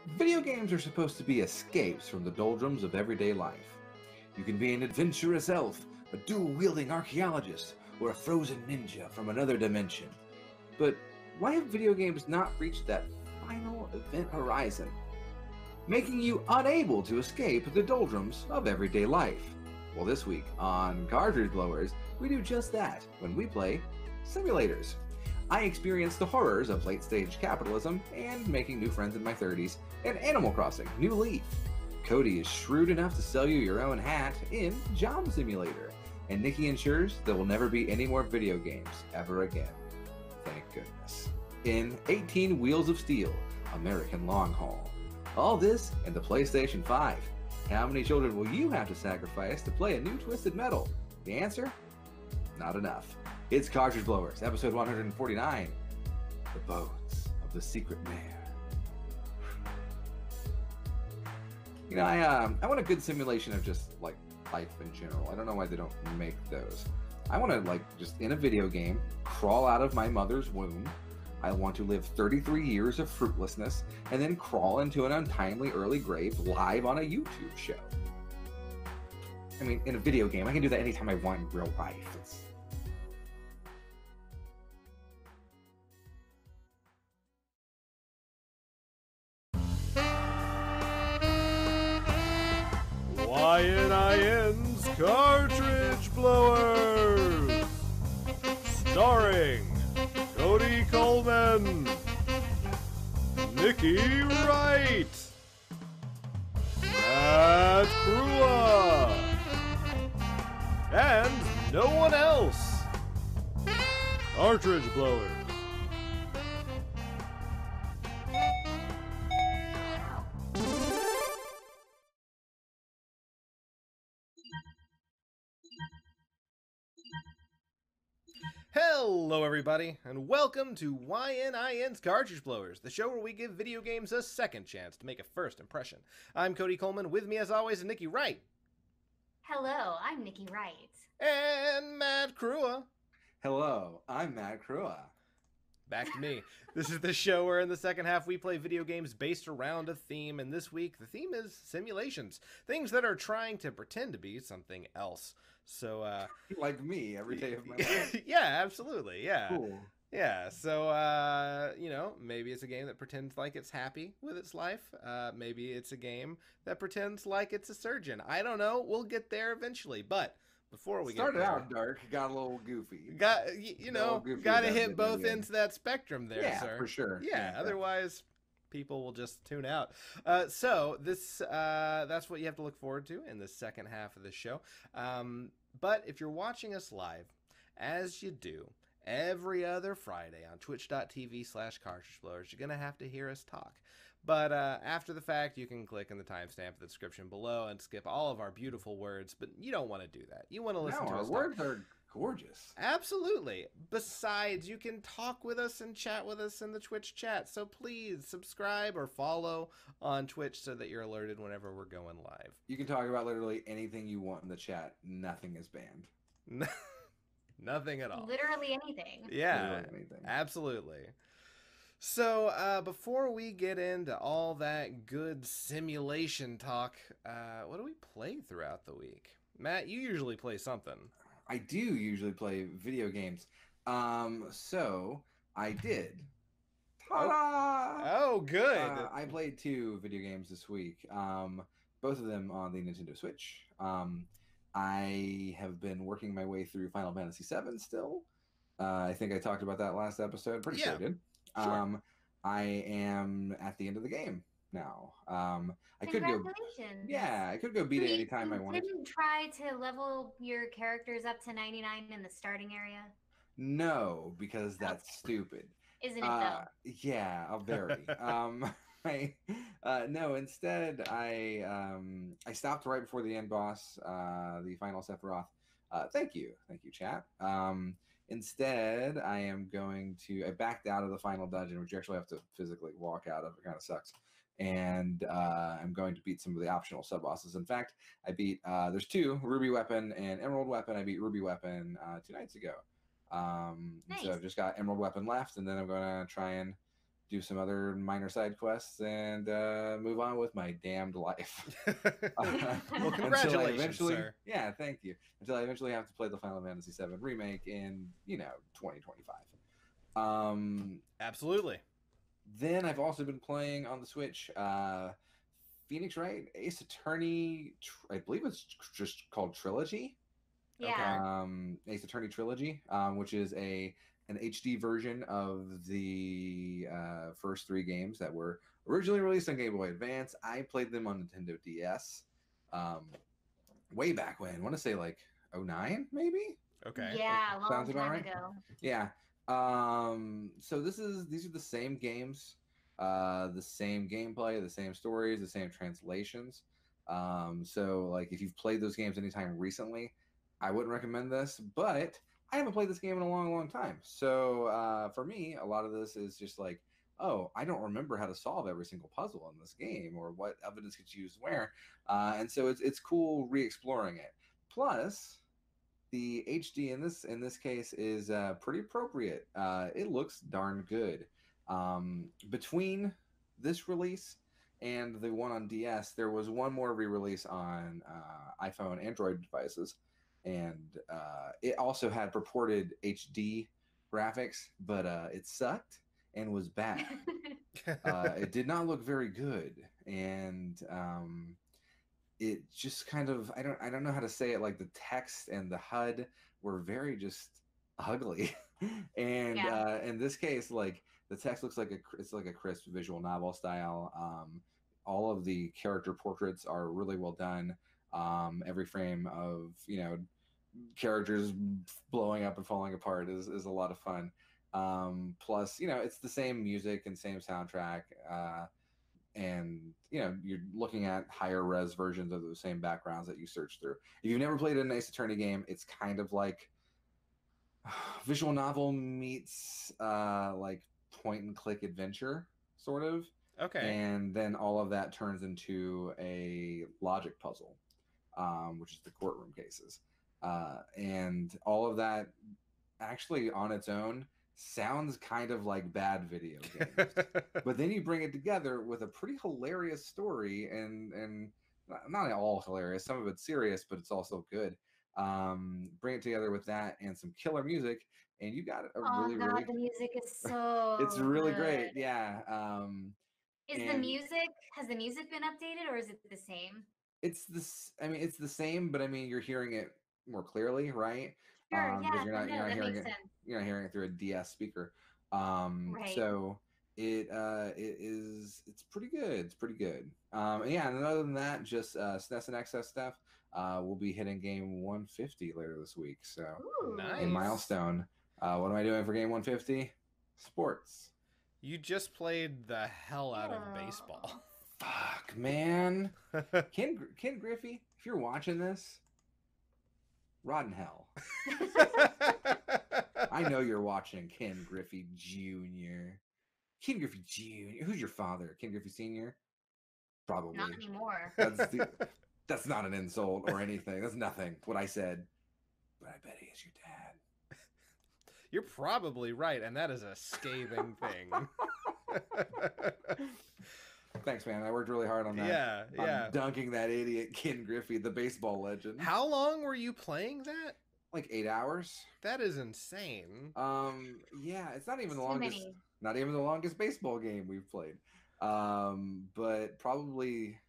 Video games are supposed to be escapes from the doldrums of everyday life. You can be an adventurous elf, a dual-wielding archaeologist, or a frozen ninja from another dimension. But why have video games not reached that final event horizon, making you unable to escape the doldrums of everyday life? Well, this week on Cartridge Blowers, we do just that when we play simulators. I experienced the horrors of late-stage capitalism and making new friends in my 30s, and Animal Crossing New Leaf. Cody is shrewd enough to sell you your own hat in Job Simulator, and Nikki ensures there will never be any more video games ever again. Thank goodness. In 18 Wheels of Steel, American Long Haul. All this in the PlayStation 5. How many children will you have to sacrifice to play a new Twisted Metal? The answer? Not enough. It's Cartridge Blowers, episode 149. The Bones of the Secret Mare. You know, I want a good simulation of just, like, life in general. I don't know why they don't make those. I want to, like, just in a video game, crawl out of my mother's womb. I want to live 33 years of fruitlessness, and then crawl into an untimely early grave live on a YouTube show. I mean, in a video game, I can do that anytime I want in real life. YNIN's Cartridge Blowers, starring Cody Coleman, Nikki Wright, Matt Crua, and no one else. Cartridge Blowers. Hello everybody, and welcome to YNIN's Cartridge Blowers, the show where we give video games a second chance to make a first impression. I'm Cody Coleman, with me as always is Nikki Wright. Hello, I'm Nikki Wright. And Matt Crua. Hello, I'm Matt Crua. Back to me. This is the show where in the second half we play video games based around a theme, and this week the theme is simulations. Things that are trying to pretend to be something else. So, like me every day of my life. Yeah, absolutely, yeah. Cool. Yeah, so, you know, maybe it's a game that pretends like it's happy with its life. Maybe it's a game that pretends like it's a surgeon. I don't know. We'll get there eventually, but before we started get there, out dark, got a little goofy. Got to hit both ends of that spectrum there, yeah, sir. For sure. Yeah, otherwise people will just tune out. So this that's what you have to look forward to in the second half of the show. But if you're watching us live, as you do every other Friday on twitch.tv/Cartridge Blowers, you're going to have to hear us talk. But after the fact, you can click in the timestamp in the description below and skip all of our beautiful words, but you don't want to do that. You want to listen to us. Our words are gorgeous. Absolutely. Besides, you can talk with us and chat with us in the Twitch chat. So please subscribe or follow on Twitch so that you're alerted whenever we're going live. You can talk about literally anything you want in the chat. Nothing is banned. Nothing at all. Literally anything. Yeah, literally anything. Absolutely. So before we get into all that good simulation talk, what do we play throughout the week? Matt, you usually play something. I do usually play video games. So I did. Ta-da! Oh, good. I played 2 video games this week. Both of them on the Nintendo Switch. I have been working my way through Final Fantasy VII still. I think I talked about that last episode. Pretty sure I did. Sure. I am at the end of the game now. I could go. Congratulations. Yeah, I could go beat it anytime I wanted. Didn't try to level your characters up to 99 in the starting area? No, because that's stupid. Isn't it though? Yeah, very. No, instead I stopped right before the end boss, the final Sephiroth. Thank you, chat. Instead, I backed out of the final dungeon, which you actually have to physically walk out of. It kind of sucks. And I'm going to beat some of the optional sub-bosses. In fact, I beat, there's 2, Ruby Weapon and Emerald Weapon. I beat Ruby Weapon 2 nights ago. Nice. So I've just got Emerald Weapon left, and then I'm going to try and do some other minor side quests, and move on with my damned life. Well, Until I congratulations, eventually, sir. yeah, thank you. Until I eventually have to play the Final Fantasy VII remake in 2025. Absolutely. Then I've also been playing on the Switch. Phoenix Wright Ace Attorney. I believe it's just called Trilogy. Yeah. Ace Attorney Trilogy, which is an HD version of the first 3 games that were originally released on Game Boy Advance. I played them on Nintendo DS way back when. I want to say like 09, maybe? Okay. Yeah, a long Sounds about time right. ago. Yeah. So these are the same games, the same gameplay, the same stories, the same translations. So like if you've played those games anytime recently, I wouldn't recommend this, but I haven't played this game in a long, long time. So for me, a lot of this is just like, oh, I don't remember how to solve every single puzzle in this game or what evidence gets used where. And so it's cool re-exploring it. Plus, the HD in this case is pretty appropriate. It looks darn good. Between this release and the one on DS, there was one more re-release on iPhone, Android devices, and it also had purported HD graphics, but it sucked and was bad. It did not look very good, and it just kind of I don't know how to say it. Like the text and the HUD were very just ugly, and Yeah. in this case, like the text looks like it's like a crisp visual novel style. All of the character portraits are really well done. Every frame of characters blowing up and falling apart is a lot of fun. Plus, it's the same music and same soundtrack. And you're looking at higher res versions of the same backgrounds that you search through. If you've never played an Ace Attorney game, it's kind of like visual novel meets like point and click adventure, sort of. Okay. And then all of that turns into a logic puzzle, which is the courtroom cases. And all of that actually on its own sounds kind of like bad video games. But then you bring it together with a pretty hilarious story, and not all hilarious. Some of it's serious, but it's also good. Bring it together with that and some killer music, and you got a Oh really, God, really. the music is so It's really good. great, yeah. Has the music been updated or is it the same? It's this. I mean, it's the same, but I mean, you're hearing it more clearly, right? Sure, Because yeah, you're no, not that hearing makes it. sense. You're not hearing it through a DS speaker. Right. So it's pretty good. It's pretty good. And yeah, and other than that, just SNES and XS stuff. We'll be hitting game 150 later this week. So Ooh. a milestone. What am I doing for game 150? Sports. You just played the hell out of baseball. Fuck, man. Ken Griffey, if you're watching this, rot in hell. I know you're watching, Ken Griffey Jr. Ken Griffey Jr. Who's your father? Ken Griffey Sr.? Probably. Not anymore. That's not an insult or anything. That's nothing. What I said. But I bet he is your dad. You're probably right, and that is a scathing thing. Thanks, man. I worked really hard on that. Yeah. Dunking that idiot Ken Griffey, the baseball legend. How long were you playing that? Like 8 hours. That is insane. Yeah, it's not even the Too longest. many. Not even the longest baseball game we've played. But probably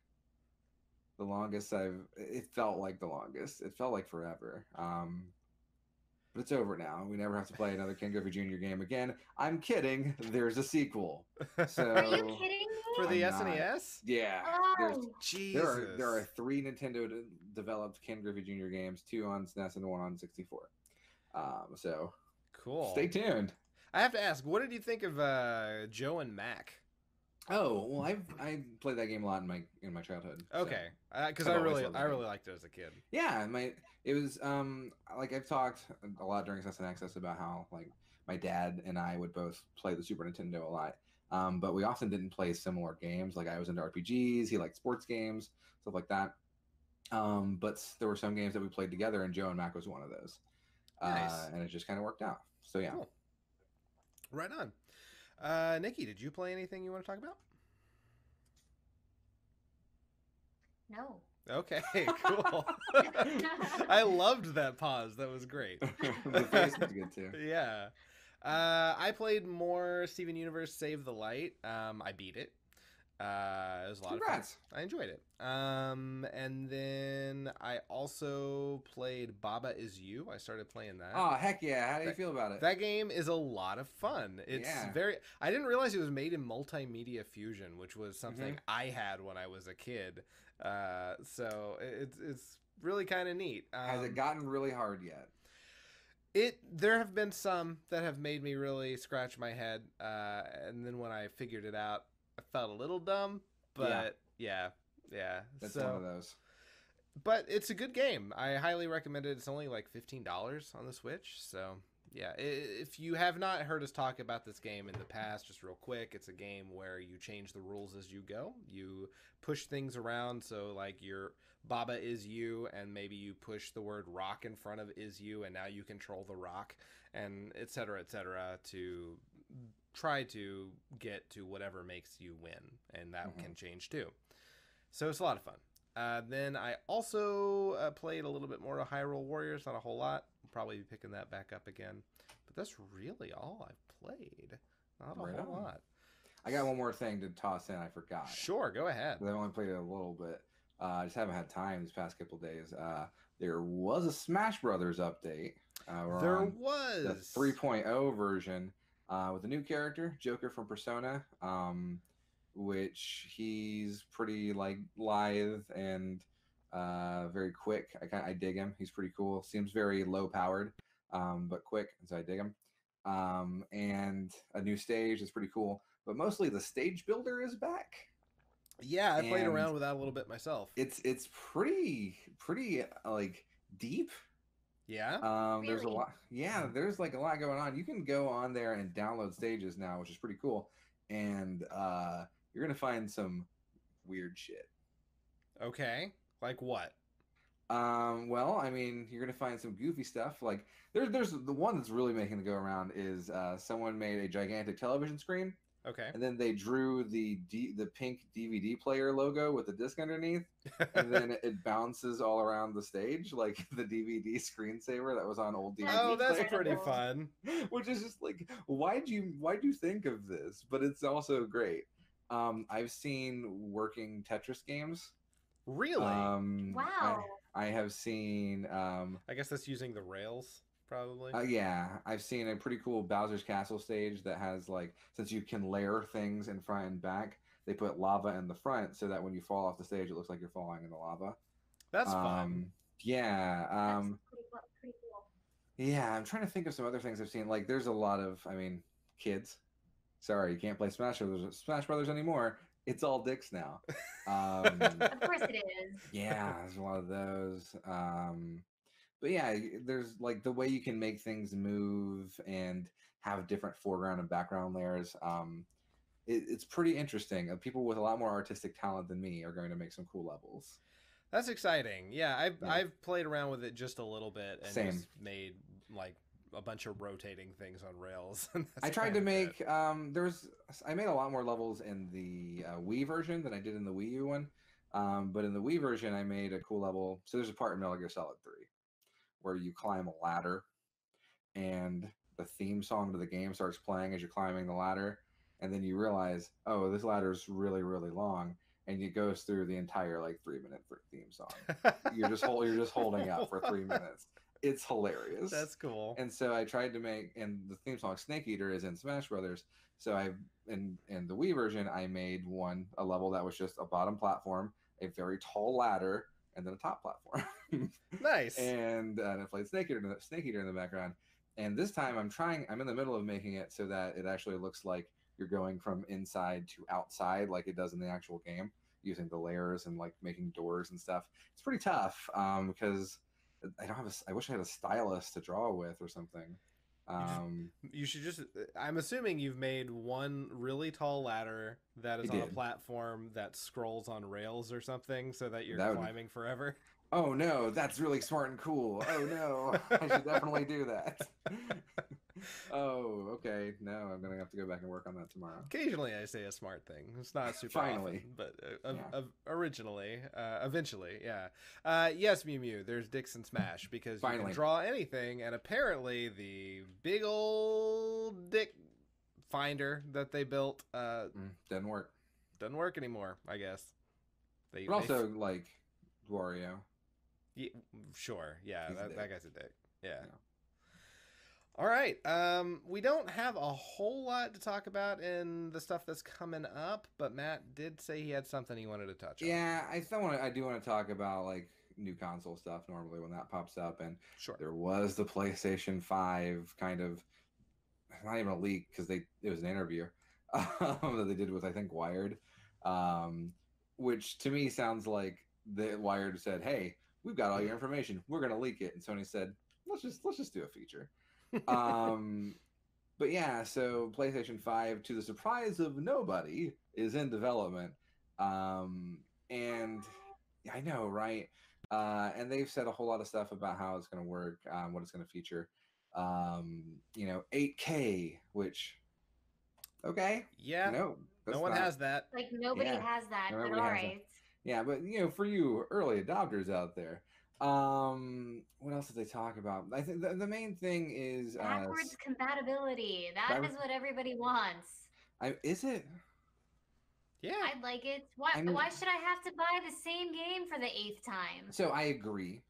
the longest it felt like the longest. It felt like forever. But it's over now. We never have to play another Ken Griffey Jr. game again. I'm kidding. There's a sequel. So Are you kidding me? For the I'm not. SNES? Yeah. Oh, Jesus. There are 3 Nintendo developed Ken Griffey Jr. games, 2 on SNES and 1 on 64. So Cool. stay tuned. I have to ask, what did you think of Joe and Mac? Oh well, I played that game a lot in my childhood. Okay, because I've I always really loved that game. liked it as a kid. Yeah, it was like I've talked a lot during SNES Access about how like my dad and I would both play the Super Nintendo a lot. But we often didn't play similar games. Like I was into RPGs, he liked sports games, stuff like that. But there were some games that we played together, and Joe and Mac was one of those. Nice. And it just kind of worked out. So yeah. Cool. Right on. Nikki, did you play anything you want to talk about? No. Okay, cool. I loved that pause. That was great. The face was good too. Yeah. I played more Steven Universe Save the Light. I beat it. It was a lot Congrats. of fun. I enjoyed it. And then I also played Baba Is You. I started playing that. Oh, heck yeah. How do you feel about it? That game is a lot of fun. It's very... I didn't realize it was made in multimedia fusion, which was something I had when I was a kid. So it's really kind of neat. Has it gotten really hard yet? There have been some that have made me really scratch my head. And then when I figured it out, I felt a little dumb, but yeah. That's one of those. But it's a good game. I highly recommend it. It's only like $15 on the Switch. So yeah, if you have not heard us talk about this game in the past, just real quick, it's a game where you change the rules as you go. You push things around. So like your Baba is you, and maybe you push the word rock in front of is you, and now you control the rock, and et cetera, to try to get to whatever makes you win, and that can change too. So it's a lot of fun. Then I also played a little bit more of Hyrule Warriors, not a whole lot. I'll probably be picking that back up again. But that's really all I've played. Not a whole lot. I got one more thing to toss in. I forgot. Sure, go ahead. I've only played it a little bit. I just haven't had time these past couple days. There was a Smash Brothers update. There was. The 3.0 version. With a new character, Joker from Persona, which he's pretty like lithe and very quick. I dig him. He's pretty cool. Seems very low powered, but quick, so I dig him. And a new stage is pretty cool. But mostly the stage builder is back. Yeah, I played around with that a little bit myself. It's pretty like deep. Yeah. There's a lot. Yeah, there's like a lot going on. You can go on there and download stages now, which is pretty cool. And you're gonna find some weird shit. Okay. Like what? Well, I mean, you're gonna find some goofy stuff. Like there's the one that's really making the go around is someone made a gigantic television screen. Okay. And then they drew the pink DVD player logo with the disc underneath, and then it bounces all around the stage like the DVD screensaver that was on old DVD. Oh, that's pretty fun. Which is just like, why'd you think of this? But it's also great. I've seen working Tetris games. Really? Wow. I have seen. I guess that's using the rails. Probably. Yeah, I've seen a pretty cool Bowser's Castle stage that has like, since you can layer things in front and back, they put lava in the front so that when you fall off the stage, it looks like you're falling in the lava. That's fun. Yeah. That's pretty cool. Yeah, I'm trying to think of some other things I've seen. Like, there's a lot of, kids. Sorry, you can't play Smash Brothers anymore. It's all dicks now. Of course it is. Yeah, there's a lot of those. But yeah, there's like the way you can make things move and have different foreground and background layers. It's pretty interesting. People with a lot more artistic talent than me are going to make some cool levels. That's exciting. Yeah, I've played around with it just a little bit and just made like a bunch of rotating things on rails. I tried to make I made a lot more levels in the Wii version than I did in the Wii U one. But in the Wii version, I made a cool level. So there's a part in Metal Gear Solid 3 where you climb a ladder and the theme song to the game starts playing as you're climbing the ladder. And then you realize, oh, this ladder is really, really long. And it goes through the entire like 3-minute theme song. You're just holding up for 3 minutes. It's hilarious. That's cool. And so I tried to make, and the theme song Snake Eater is in Smash Brothers. So in the Wii version, I made a level that was just a bottom platform, a very tall ladder, and then a top platform. Nice. And I played Snake Eater in the background. And this time I'm in the middle of making it so that it actually looks like you're going from inside to outside like it does in the actual game, using the layers and like making doors and stuff. It's pretty tough because I wish I had a stylus to draw with or something. You should just. I'm assuming you've made one really tall ladder that is I on a did. platform that scrolls on rails or something, so that you're That would. climbing forever. Oh no, that's really smart and cool. Oh no, I should definitely do that. Oh, okay. No, I'm gonna have to go back and work on that tomorrow. Occasionally, I say a smart thing. It's not super Finally. often, but Yeah. originally, eventually, yeah. Yes, Mew Mew. There's Dix and Smash because you Finally. can draw anything, and apparently the big old dick finder that they built Doesn't work. doesn't work anymore. I guess. But also, like Wario. Yeah, sure. Yeah, He's a that dick. guy's a dick. Yeah. Yeah. All right. We don't have a whole lot to talk about in the stuff that's coming up, but Matt did say he had something he wanted to touch on. Yeah, I do want to talk about like new console stuff normally when that pops up, and Sure. there was the PlayStation 5 kind of, not even a leak because it was an interview that they did with I think Wired, which to me sounds like the Wired said, "Hey, we've got all your information, we're gonna leak it," and Sony said, let's just do a feature." But yeah, so PlayStation 5, to the surprise of nobody, is in development. And I know, right? And they've said a whole lot of stuff about how it's going to work, what it's going to feature. 8K, which, okay. Yeah. No, no one has that. Like nobody Yeah, has that, but nobody all has that. right. Yeah, but for you early adopters out there, what else did they talk about? I think the main thing is Backwards compatibility. That is what everybody wants. Is it? Yeah. I'd like it. Why should I have to buy the same game for the 8th time? So I agree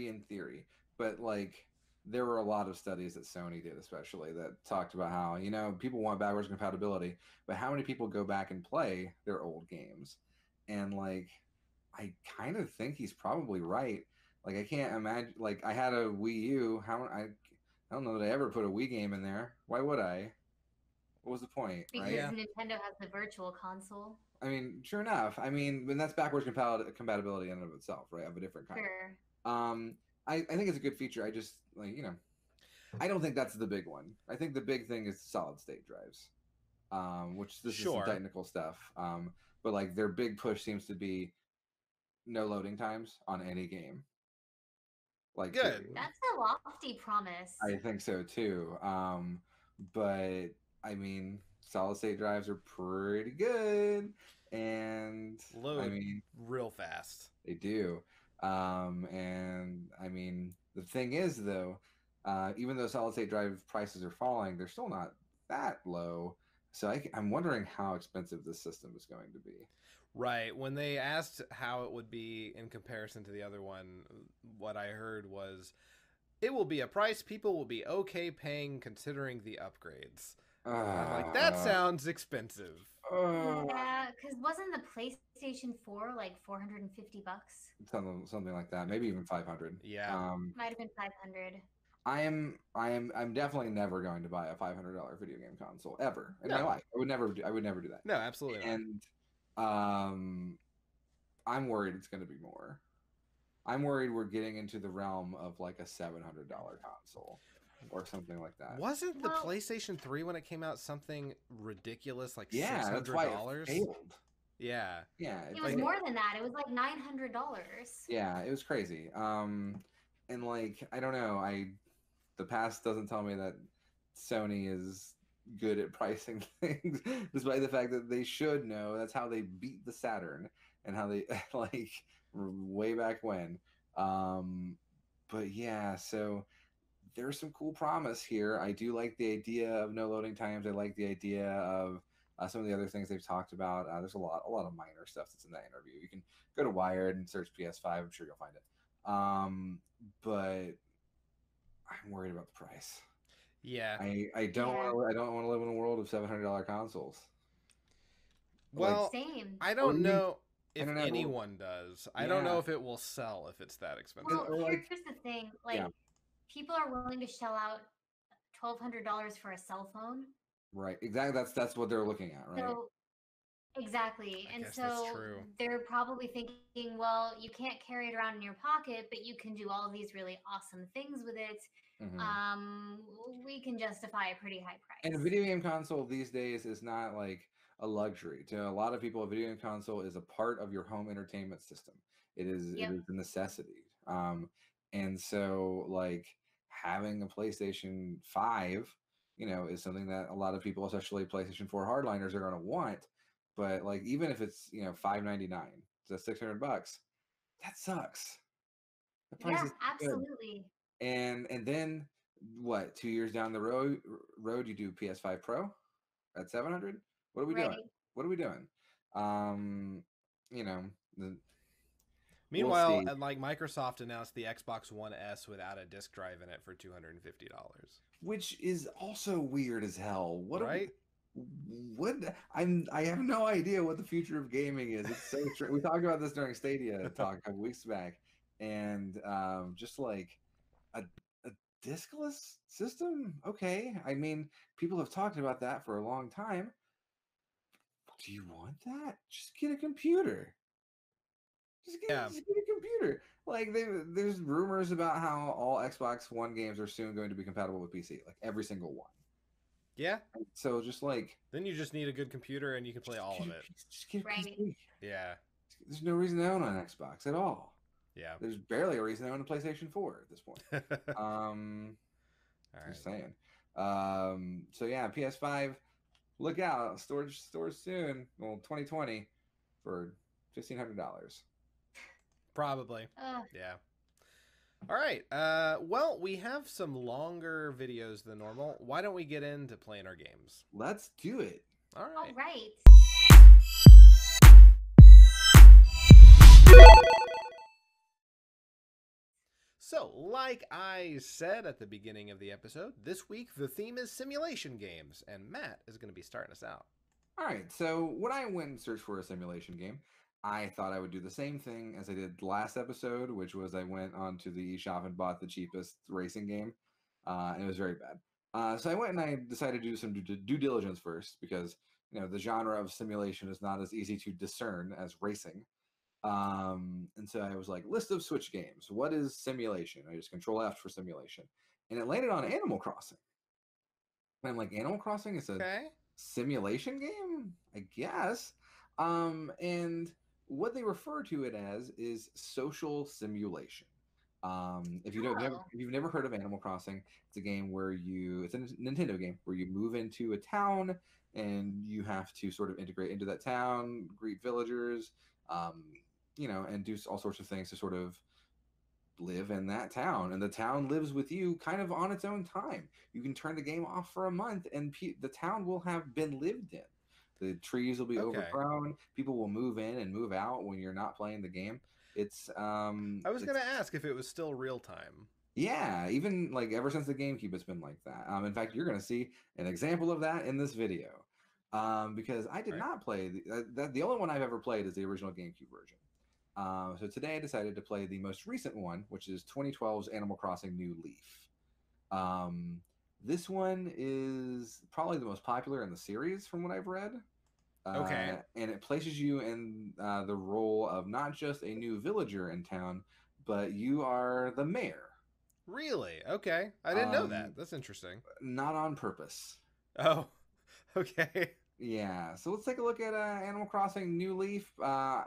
in theory, but like there were a lot of studies that Sony did especially that talked about how people want backwards compatibility, but how many people go back and play their old games? And like I kind of think he's probably right. Like I can't imagine. Like I had a Wii U. I don't know that I ever put a Wii game in there. Why would I? What was the point? Because right? Nintendo has the virtual console. I mean, sure enough. I mean, and that's backwards compatibility in and of itself, right? Of a different kind. Sure. I think it's a good feature. I just I don't think that's the big one. I think the big thing is solid state drives, which this is some technical stuff. But like their big push seems to be no loading times on any game. Like good. Period. That's a lofty promise. I think so too. But I mean, solid state drives are pretty good, and load real fast. They do. And I mean, the thing is though, even though solid state drive prices are falling, they're still not that low. So I'm wondering how expensive this system is going to be. Right. When they asked how it would be in comparison to the other one, what I heard was it will be a price people will be okay paying considering the upgrades. I'm like, that sounds expensive. Yeah, because wasn't the PlayStation 4 like $450? Something like that. Maybe even 500. Yeah. Might have been 500. I'm definitely never going to buy a $500 video game console ever in my life. I would never do that. No, absolutely not. And I'm worried it's going to be more. I'm worried we're getting into the realm of like a $700 console or something like that. Wasn't the PlayStation 3 when it came out something ridiculous like $600? That's why it failed. Yeah. It was more than that. It was like $900. Yeah, it was crazy. And like I don't know, the past doesn't tell me that Sony is good at pricing things, despite the fact that they should know. That's how they beat the Saturn and how they like way back when. But yeah, so there's some cool promise here. I do like the idea of no loading times. I like the idea of some of the other things they've talked about. There's a lot of minor stuff that's in that interview. You can go to Wired and search PS5. I'm sure you'll find it. But I'm worried about the price. Yeah. I don't want to live in a world of $700 consoles. Well, same. I don't know if anyone does. I don't know if it will sell if it's that expensive. Well, here's the thing. Like, people are willing to shell out $1,200 for a cell phone. Right. Exactly. That's what they're looking at, right? So, Exactly. I And guess that's so true. they're probably thinking, well, you can't carry it around in your pocket, but you can do all these really awesome things with it. Hmm. Um, we can justify a pretty high And a price. video game console these days is not like a luxury. To a lot of people, a video game console is a part of your home entertainment system. It Yep. is a necessity. And so like having a PlayStation 5, is something that a lot of people, especially PlayStation 4 hardliners, are going to want. But like even if it's, $599, so $600, that sucks. The price Yeah, is good. absolutely. And then what? 2 years down the road, you do PS5 Pro at 700. What are we doing? Right. What are we doing? Um, you know, the, we'll Meanwhile, see. like Microsoft announced the Xbox One S without a disc drive in it for $250. Which is also weird as hell. Right? What I have no idea what the future of gaming is. It's so strange. We talked about this during Stadia talk a couple weeks back, and just like a a discless system. Okay, I mean, people have talked about that for a long time. Do you want that? Just get a computer. Yeah. Just get a computer. Like there's rumors about how all Xbox One games are soon going to be compatible with PC, like every single one. Yeah. So just like Then you just need a good computer and you can play all of it. just get a Right. PC. Yeah. There's no reason to own an Xbox at all. Yeah. There's barely a reason to own a PlayStation 4 at this point. Um, All just right. saying. So yeah, PS5. Look out, storage stores soon. Well, 2020 for $1,500. Probably. Ugh. Yeah. All right. Well, we have some longer videos than normal. Why don't we get into playing our games? Let's do it. All All right. right. So, like I said at the beginning of the episode, this week the theme is simulation games, and Matt is going to be starting us out. All right. So when I went and searched for a simulation game, I thought I would do the same thing as I did last episode, which was I went onto the eShop and bought the cheapest racing game, and it was very bad. So I went and I decided to do some due diligence first because the genre of simulation is not as easy to discern as racing. And so I was like, list of Switch games. What is simulation? I just Control F for simulation, and it landed on Animal Crossing. And I'm like, Animal Crossing is a Okay. simulation game, I guess. And what they refer to it as is social simulation. If you don't, Oh, if you've never heard of Animal Crossing, it's a game where it's a Nintendo game where you move into a town and you have to sort of integrate into that town, greet villagers, um, and do all sorts of things to sort of live in that town, and the town lives with you kind of on its own time. You can turn the game off for a month and the town will have been lived in. The trees will be Okay. overgrown, people will move in and move out when you're not playing the game. I was It's going to ask if it was still real time. yeah, even like ever since the GameCube it's been like that. In fact, you're going to see an example of that in this video. Because I did Right. not play the only one I've ever played is the original GameCube version. So today I decided to play the most recent one, which is 2012's Animal Crossing New Leaf. This one is probably the most popular in the series from what I've read. Okay. And it places you in the role of not just a new villager in town, but you are the mayor. Really? Okay. I didn't know that. That's interesting. Not on purpose. Oh, okay. Yeah, so let's take a look at Animal Crossing New Leaf. I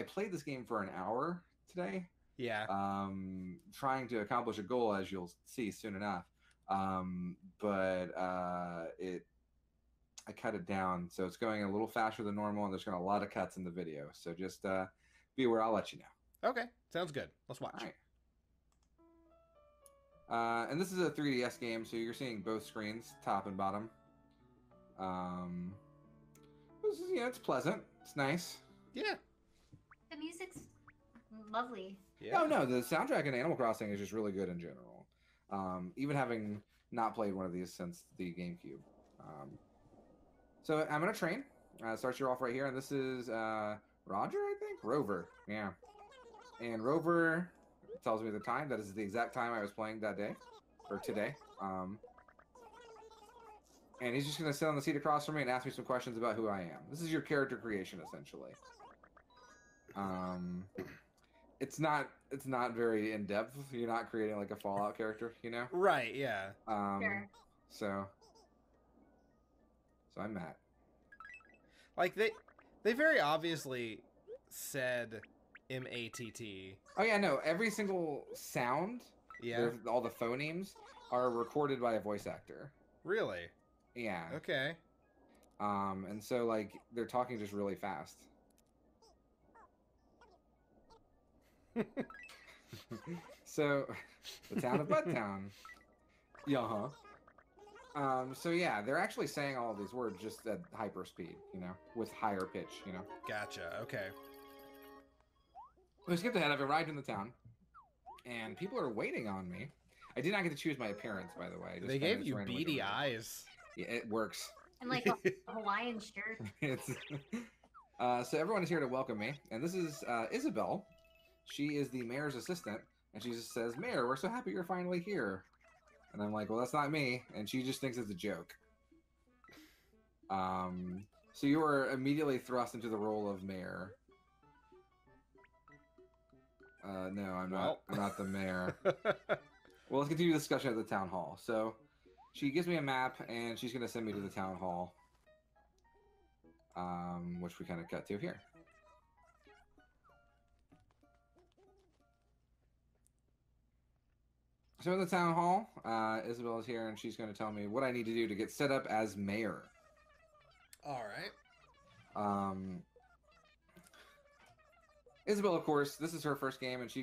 played this game for an hour today, Yeah. trying to accomplish a goal, as you'll see soon enough. But I cut it down, so it's going a little faster than normal, and there's going to be a lot of cuts in the video. So just be aware. I'll let you know. Okay. Sounds good. Let's watch. All right. And this is a 3DS game, so you're seeing both screens, top and bottom. This is, it's pleasant. It's nice. Yeah. the music's lovely. Yeah. Oh no, the soundtrack in Animal Crossing is just really good in general. Even having not played one of these since the GameCube. So I'm gonna train. Starts you off right here, and this is Roger, I think? Rover, yeah. And Rover tells me the time. That is the exact time I was playing that day, or today. And he's just going to sit on the seat across from me and ask me some questions about who I am. This is your character creation, essentially. It's not very in depth. You're not creating like a Fallout character, you know? Right. Yeah. Sure. So I'm Matt. Like they very obviously said M-A-T-T. Oh yeah, no. Every single sound, Yeah. all the phonemes are recorded by a voice actor. Really? Yeah. Okay. And so like they're talking just really fast. So, the town of Buttown. Yeah. So yeah, they're actually saying all of these words just at hyper speed, you know, with higher pitch, you know. Gotcha. Okay. We skipped ahead. I've arrived in the town, and people are waiting on me. I did not get to choose my appearance, by the way. They gave you beady eyes. Yeah, it works. And like a Hawaiian shirt. It's so everyone is here to welcome me, and this is Isabel. She is the mayor's assistant, and she just says, "Mayor, we're so happy you're finally here." And I'm like, "Well, that's not me," and she just thinks it's a joke. So you were immediately thrust into the role of mayor. No, I'm not. I'm not the mayor. Well, let's continue the discussion at the town hall. So, she gives me a map, and she's going to send me to the town hall, which we kind of cut to here. So in the town hall, Isabel is here, and she's going to tell me what I need to do to get set up as mayor. All right. Isabel, of course, this is her first game, and she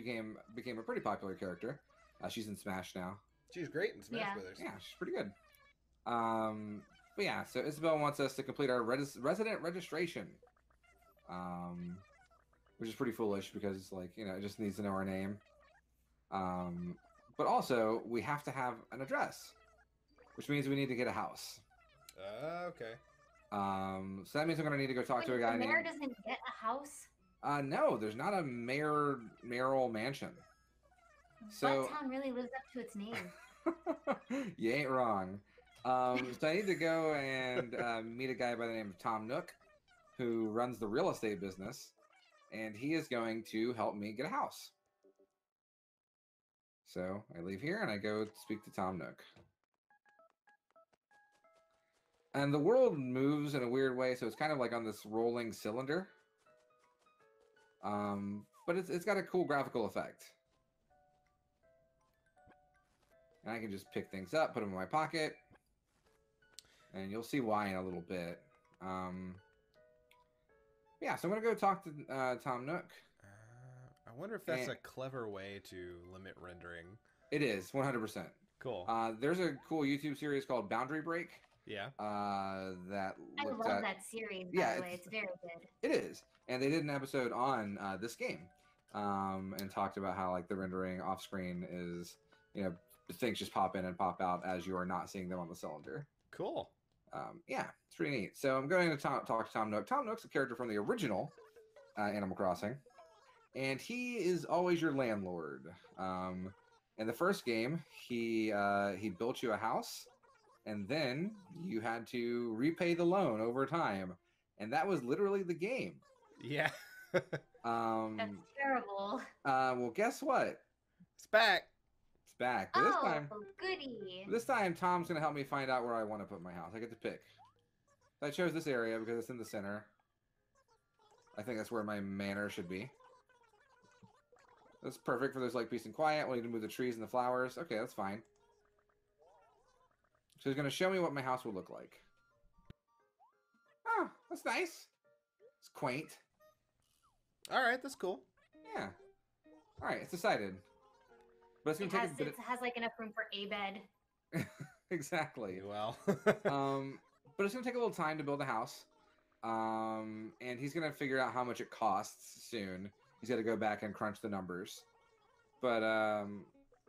became a pretty popular character. She's in Smash now. She's great in Smash Brothers. Yeah, she's pretty good. But yeah, so Isabel wants us to complete our resident registration, which is pretty foolish because, like, you know, it just needs to know our name. But also, we have to have an address, which means we need to get a house. Okay. So that means I'm going to need to go talk to a guy named... The mayor doesn't get a house? No, there's not a mayoral mansion. So Buttown really lives up to its name. You ain't wrong. So I need to go and meet a guy by the name of Tom Nook, who runs the real estate business, and he is going to help me get a house. So I leave here and I go speak to Tom Nook. And the world moves in a weird way, so it's kind of like on this rolling cylinder. But it's got a cool graphical effect. And I can just pick things up, put them in my pocket. And you'll see why in a little bit. Yeah, so I'm going to go talk to Tom Nook. I wonder if that's a clever way to limit rendering. It is, 100%. Cool. There's a cool YouTube series called Boundary Break. Yeah. I love that series, by the way. It's very good. It is. And they did an episode on this game. And talked about how, like, the rendering off screen is, you know, things just pop in and pop out as you are not seeing them on the cylinder. Cool. Yeah, it's pretty neat. So I'm going to talk to Tom Nook. Tom Nook's a character from the original Animal Crossing. And he is always your landlord. In the first game, he built you a house, and then you had to repay the loan over time. And that was literally the game. Yeah. That's terrible. Well, guess what? It's back. It's back. But goody. This time, Tom's going to help me find out where I want to put my house. I get to pick. So I chose this area because it's in the center. I think that's where my manor should be. That's perfect for those, like, peace and quiet. We'll need to move the trees and the flowers. Okay, that's fine. So he's going to show me what my house will look like. Oh, that's nice. It's quaint. All right, that's cool. Yeah. All right, it's decided. But it's going to take a bit. It has like enough room for a bed. Exactly. Well. But it's going to take a little time to build a house. And he's going to figure out how much it costs soon. He's got to go back and crunch the numbers. But,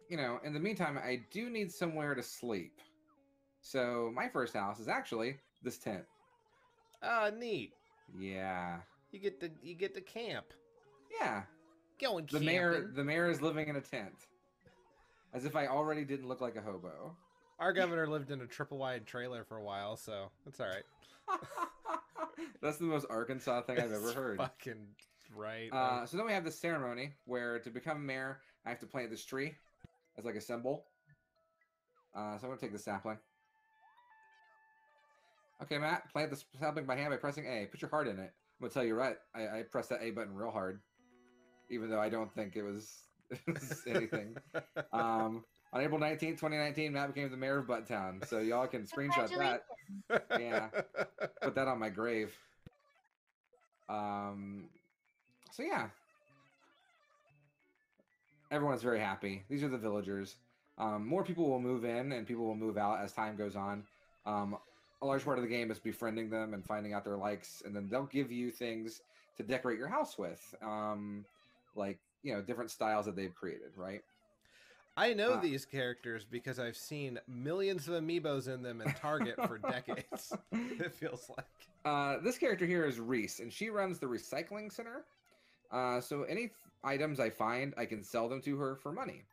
you know, in the meantime, I do need somewhere to sleep. So my first house is actually this tent. Ah, neat. Yeah. You get to camp. Yeah. Going the camping. mayor is living in a tent. As if I already didn't look like a hobo. Our governor lived in a triple wide trailer for a while, so it's all right. That's the most Arkansas thing I've ever It's heard. Fucking right. So then we have this ceremony where to become mayor, I have to plant this tree as like a symbol. So I'm gonna take the sapling. Okay, Matt, plant the sapling by hand by pressing A. Put your heart in it. I'm gonna tell you right. I pressed that A button real hard, even though I don't think it was anything. On April 19th, 2019, Matt became the mayor of Butttown. So y'all can screenshot that. Yeah. Put that on my grave. So yeah. Everyone's very happy. These are the villagers. More people will move in and people will move out as time goes on. A large part of the game is befriending them and finding out their likes, and then they'll give you things to decorate your house with. Like, different styles that they've created, right? I know these characters because I've seen millions of amiibos in them in Target for decades. It feels like. This character here is Reese, and she runs the recycling center. So any items I find, I can sell them to her for money,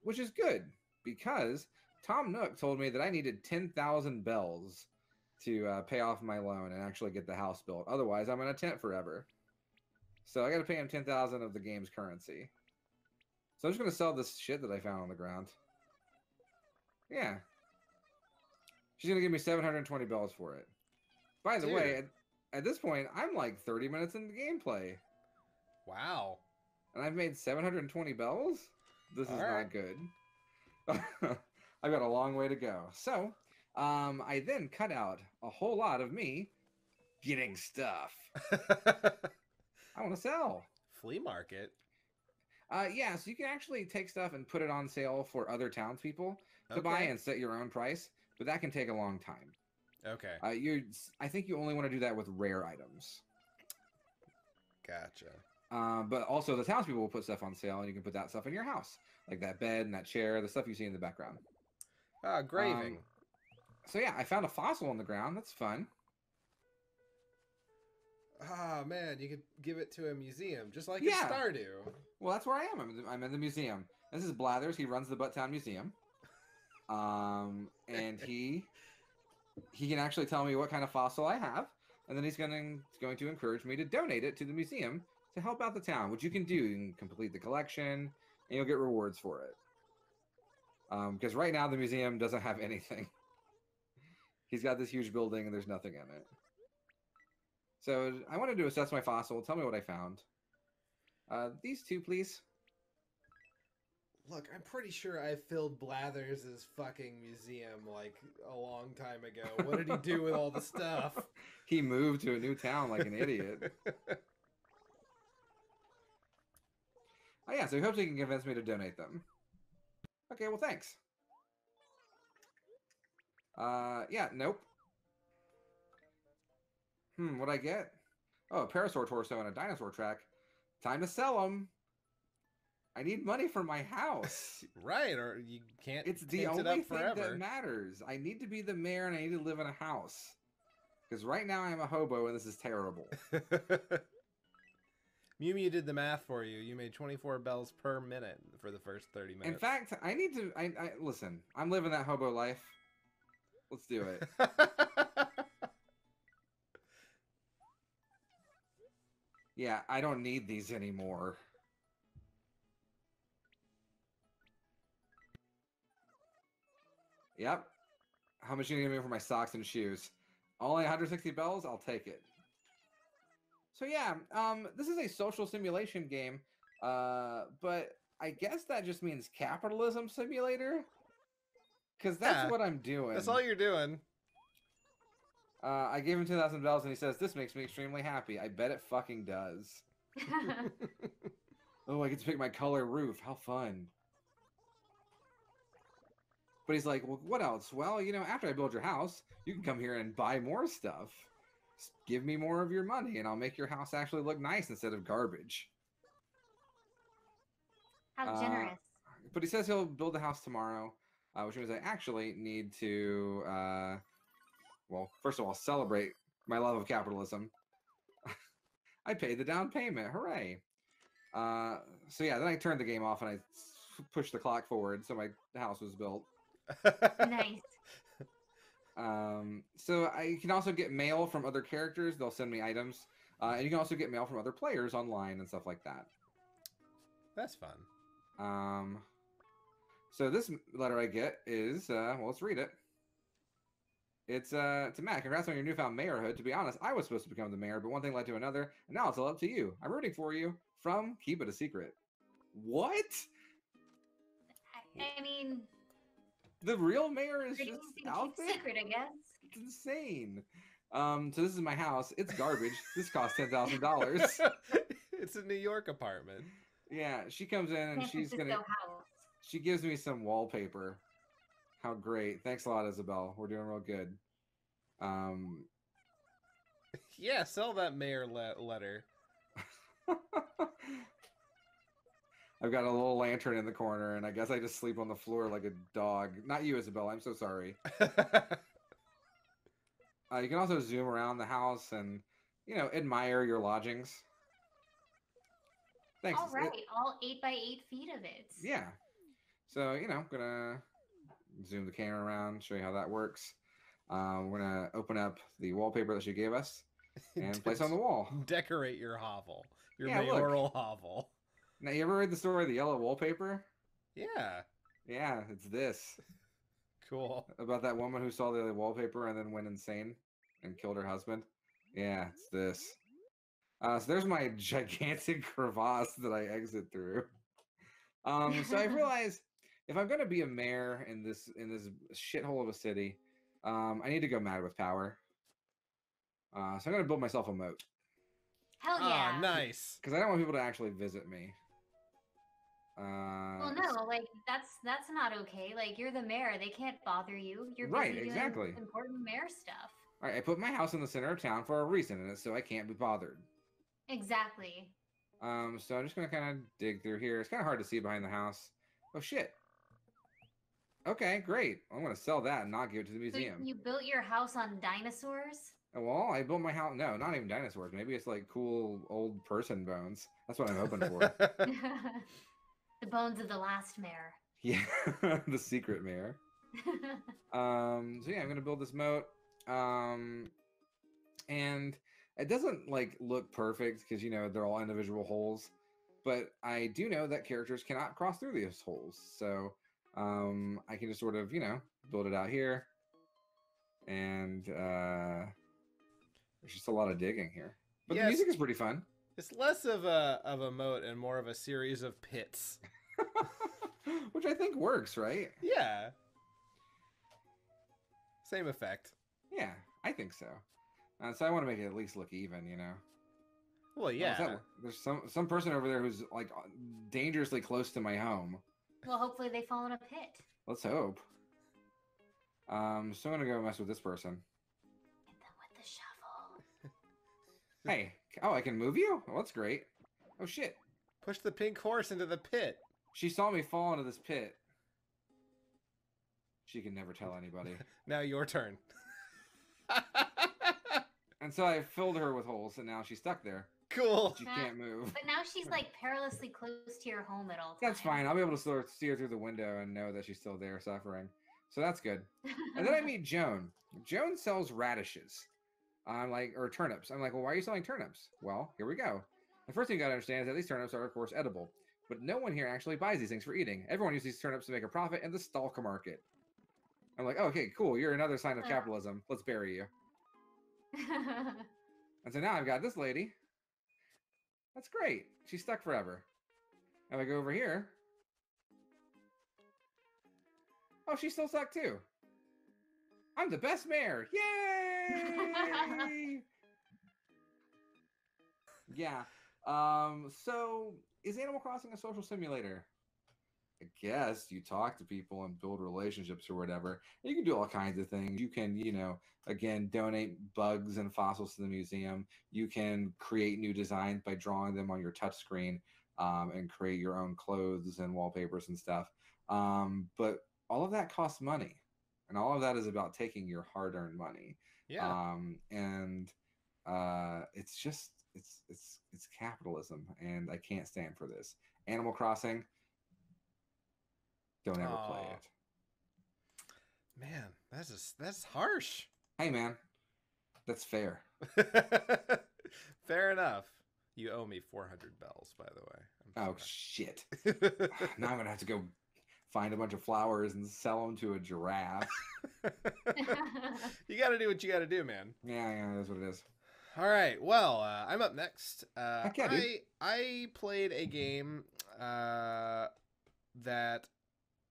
which is good because Tom Nook told me that I needed 10,000 bells to pay off my loan and actually get the house built. Otherwise, I'm in a tent forever. So I got to pay him 10,000 of the game's currency. So I'm just going to sell this shit that I found on the ground. Yeah. She's going to give me 720 bells for it. By the way, at this point, I'm like 30 minutes into gameplay. Wow. And I've made 720 bells? This is right. not good. I've got a long way to go. So, I then cut out a whole lot of me getting stuff. I want to sell. Flea market? Yeah, so you can actually take stuff and put it on sale for other townspeople to buy and set your own price, but that can take a long time. Okay. I think you only want to do that with rare items. Gotcha. But also the townspeople will put stuff on sale, and you can put that stuff in your house, like that bed and that chair, the stuff you see in the background. Graving. So yeah, I found a fossil on the ground. That's fun. Man, you could give it to a museum, just like in Stardew. Well, that's where I am. I'm in the museum. This is Blathers. He runs the Butttown Museum. And he can actually tell me what kind of fossil I have, and then he's going to encourage me to donate it to the museum to help out the town, which you can do. You can complete the collection, and you'll get rewards for it. Because right now the museum doesn't have anything. He's got this huge building, and there's nothing in it. So I wanted to assess my fossil. Tell me what I found. These two, please. Look, I'm pretty sure I filled Blathers' fucking museum like a long time ago. What did he do with all the stuff? He moved to a new town like an idiot. Oh yeah, so he hopes he can convince me to donate them. Okay, well thanks. Yeah, nope. What'd I get? Oh, a parasaur torso and a dinosaur track. Time to sell them. I need money for my house. Right, or you can't. It's the only thing that matters. I need to be the mayor and I need to live in a house. Because right now I'm a hobo and this is terrible. Mew Mew did the math for you. You made 24 bells per minute for the first 30 minutes. In fact, I need to... listen, I'm living that hobo life. Let's do it. Yeah, I don't need these anymore. Yep. How much are you gonna give me for my socks and shoes? Only 160 bells? I'll take it. So yeah, this is a social simulation game, but I guess that just means capitalism simulator? Because that's what I'm doing. That's all you're doing. I gave him 2,000 bells and he says, this makes me extremely happy. I bet it fucking does. Oh, I get to pick my color roof. How fun. But he's like, well, what else? Well, after I build your house, you can come here and buy more stuff. Just give me more of your money and I'll make your house actually look nice instead of garbage. How generous. But he says he'll build the house tomorrow, which means I actually need to... well, first of all, celebrate my love of capitalism. I paid the down payment. Hooray. So yeah, then I turned the game off and I pushed the clock forward so my house was built. Nice. So I can also get mail from other characters. They'll send me items. And you can also get mail from other players online and stuff like that. That's fun. So this letter I get is, well, let's read it. It's to Matt. Congrats on your newfound mayorhood. To be honest, I was supposed to become the mayor, but one thing led to another, and now it's all up to you. I'm rooting for you. From Keep It a Secret. What? I mean, The real mayor is just out there? secret, I guess. It's insane. So this is my house. It's garbage. This costs $10,000. It's a New York apartment. Yeah, she comes in and San she's Francisco gonna. house. She gives me some wallpaper. How great! Thanks a lot, Isabel. We're doing real good. Yeah, sell that mayor letter. I've got a little lantern in the corner, and I guess I just sleep on the floor like a dog. Not you, Isabel. I'm so sorry. You can also zoom around the house and, admire your lodgings. Thanks. All right, all 8 by 8 feet of it. Yeah. So, I'm gonna zoom the camera around, show you how that works. We're gonna open up the wallpaper that she gave us and place on the wall. Decorate your hovel. Your Yeah, mayoral hovel. Now, you ever read the story of the yellow wallpaper? Yeah. Yeah, it's this. Cool. About that woman who saw the wallpaper and then went insane and killed her husband. Yeah, it's this. So there's my gigantic crevasse that I exit through. So I realized if I'm gonna be a mayor in this shithole of a city, I need to go mad with power. So I'm gonna build myself a moat. Hell yeah. Oh, nice. Because I don't want people to actually visit me. Well, no, like that's not okay. Like you're the mayor, they can't bother you. You're busy Right, doing exactly. important mayor stuff. All right, I put my house in the center of town for a reason, and it's so I can't be bothered. Exactly. So I'm just gonna kind of dig through here. It's kind of hard to see behind the house. Oh shit. Okay, great. I'm gonna sell that and not give it to the museum. So you built your house on dinosaurs? Well, I built my house. No, not even dinosaurs. Maybe it's like cool old person bones. That's what I'm hoping for. The bones of the last mayor. Yeah, the secret mayor. So yeah, I'm gonna build this moat. And it doesn't like look perfect because they're all individual holes, but I do know that characters cannot cross through these holes. So I can just sort of build it out here, and there's just a lot of digging here. But the music is pretty fun. It's less of a moat and more of a series of pits. Which I think works, right? Yeah. Same effect. Yeah, I think so. So I want to make it at least look even, Well, yeah. There's some person over there who's like dangerously close to my home. Well, hopefully they fall in a pit. Let's hope. So I'm gonna go mess with this person. Hit them with the shovel. Hey, I can move you? Well, that's great. Oh shit. Push the pink horse into the pit. She saw me fall into this pit. She can never tell anybody. Now your turn. And so I filled her with holes, and now she's stuck there. Cool. She can't move. But now she's like perilously close to your home at all times. That's fine. I'll be able to sort of see her through the window and know that she's still there suffering. So that's good. And then I meet Joan. Joan sells radishes. Or turnips. I'm like, well, why are you selling turnips? Well, here we go. The first thing you gotta understand is that these turnips are, of course, edible. But no one here actually buys these things for eating. Everyone uses these turnips to make a profit in the stalk market. I'm like, oh, okay, cool. You're another sign of capitalism. Let's bury you. And so now I've got this lady. That's great. She's stuck forever. If I go over here. Oh, she's still stuck too. I'm the best mayor. Yay! Yeah. So is Animal Crossing a social simulator? I guess you talk to people and build relationships or whatever. You can do all kinds of things. You can, again, donate bugs and fossils to the museum. You can create new designs by drawing them on your touch screen, and create your own clothes and wallpapers and stuff. But all of that costs money, and all of that is about taking your hard-earned money. Yeah. It's just it's capitalism, and I can't stand for this. Animal Crossing. Don't ever play it. Man, that's harsh. Hey, man, that's fair. Fair enough. You owe me 400 bells, by the way. Oh, shit. Now I'm going to have to go find a bunch of flowers and sell them to a giraffe. You got to do what you got to do, man. Yeah, that's what it is. All right. Well, I'm up next. Heck yeah, dude. I played a game that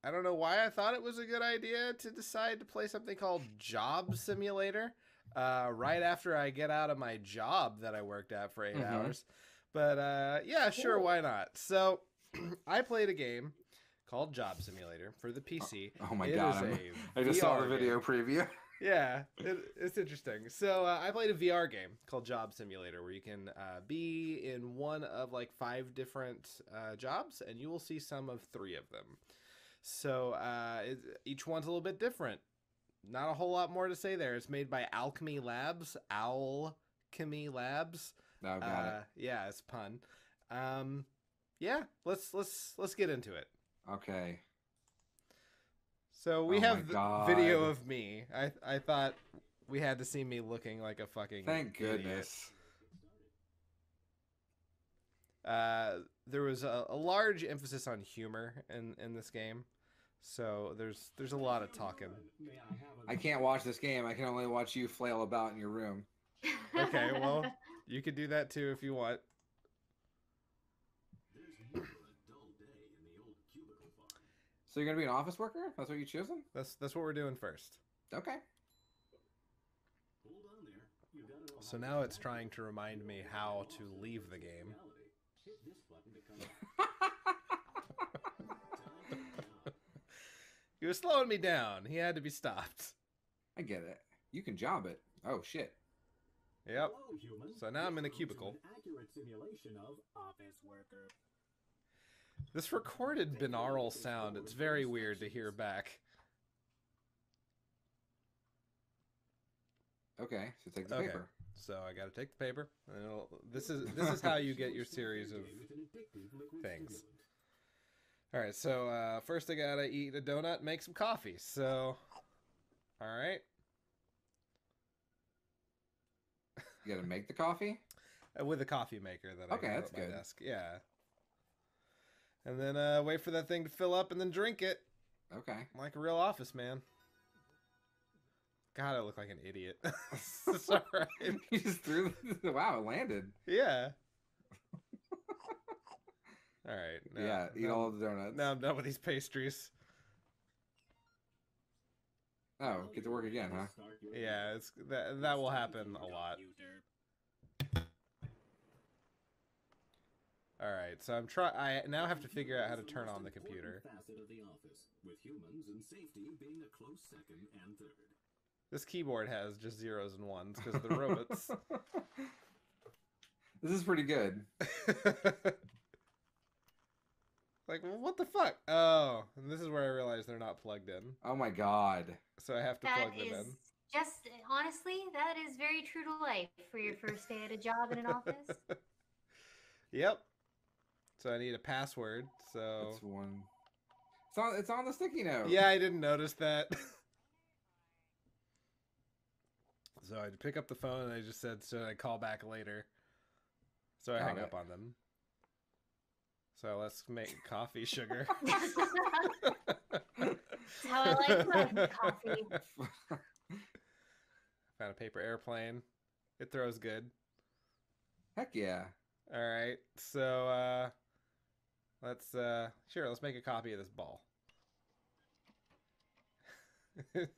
I don't know why I thought it was a good idea to decide to play something called Job Simulator right after I get out of my job that I worked at for 8 hours. But yeah, sure, why not? So I played a game called Job Simulator for the PC. Oh my god, I just saw the video preview. Yeah, it's interesting. So I played a VR game called Job Simulator where you can be in one of like 5 different jobs, and you will see some of 3 of them. So each one's a little bit different. Not a whole lot more to say there. It's made by Alchemy Labs. Alchemy Labs. Oh, got it. Yeah, it's a pun. Yeah, let's get into it. Okay. So we have the video of me. I thought we had to see me looking like a fucking Thank goodness. Idiot. There was a large emphasis on humor in this game. So there's a lot of talking. I can't watch this game. I can only watch you flail about in your room. Okay, well, you could do that too if you want. So you're gonna be an office worker? That's what you choosing? That's what we're doing first. Okay. So now it's trying to remind me how to leave the game. He was slowing me down. He had to be stopped. I get it. You can job it. Oh shit. Yep. So now I'm in a cubicle. This recorded binaural sound, it's very weird to hear back. Okay, so take the paper. So I gotta take the paper. And this is how you get your series of things. Alright, so first I gotta eat a donut and make some coffee. So, alright. You gotta make the coffee? With a coffee maker that I got at my desk. Yeah. And then wait for that thing to fill up and then drink it. Okay. Like a real office man. God, I look like an idiot. It's alright. You just threw the... Wow, it landed. Yeah. Alright. Yeah, eat all the donuts. Now I'm done with these pastries. Oh, get to work again, huh? Yeah, that will happen a lot. Alright, so I now have to figure out how to turn on the computer. This keyboard has just zeros and ones because of the robots. This is pretty good. Like, well, what the fuck? Oh, and this is where I realized they're not plugged in. Oh my god. So I have to plug them in. Just, honestly, that is very true to life for your first day at a job in an office. Yep. So I need a password, so... That's one. It's on the sticky note. Yeah, I didn't notice that. So I pick up the phone and I just said, should I call back later? So I hang up on them. So let's make coffee, sugar. That's how I like my coffee. Found a paper airplane. It throws good. Heck yeah. All right. So let's make a copy of this ball. Perfect.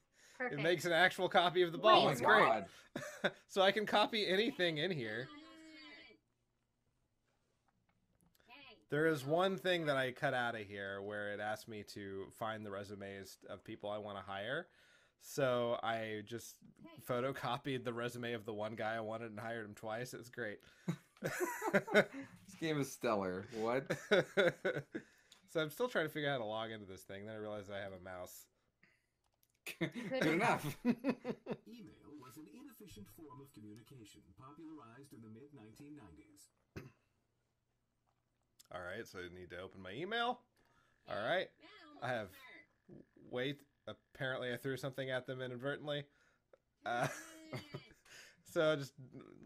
It makes an actual copy of the ball. Oh It's my great. God. So I can copy anything in here. There is one thing that I cut out of here where it asked me to find the resumes of people I want to hire. So I just photocopied the resume of the one guy I wanted and hired him twice. It's great. This game is stellar. What? So I'm still trying to figure out how to log into this thing. Then I realized I have a mouse. Good enough. Email was an inefficient form of communication popularized in the mid-1990s. All right, so I need to open my email. All right. I have apparently I threw something at them inadvertently. So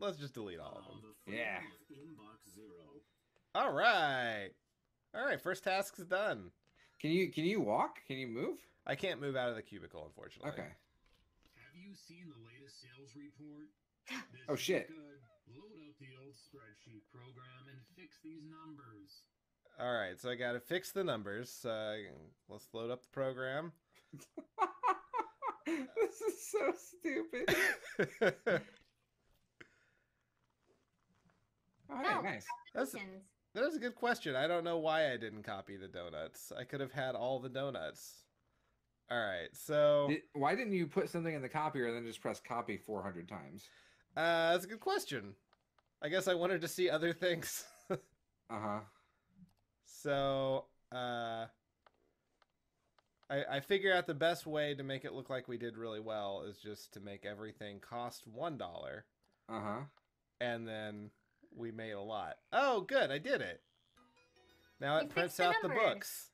let's just delete all of them. Yeah. Inbox 0. All right. First task's done. Can you walk? Can you move? I can't move out of the cubicle, unfortunately. Okay. Have you seen the latest sales report? This Oh, is shit. Good. Load up the old spreadsheet program and fix these numbers. All right, so I got to fix the numbers. Let's load up the program. This is so stupid. Oh, hey, No. nice. Questions. That was a good question. I don't know why I didn't copy the donuts. I could have had all the donuts. All right, so Why didn't you put something in the copier and then just press copy 400 times? that's a good question. I guess I wanted to see other things. Uh-huh. So I figure out the best way to make it look like we did really well is just to make everything cost $1. Uh-huh. And then we made a lot. Oh, good, I did it. Now You it prints fixed the out the numbers. books.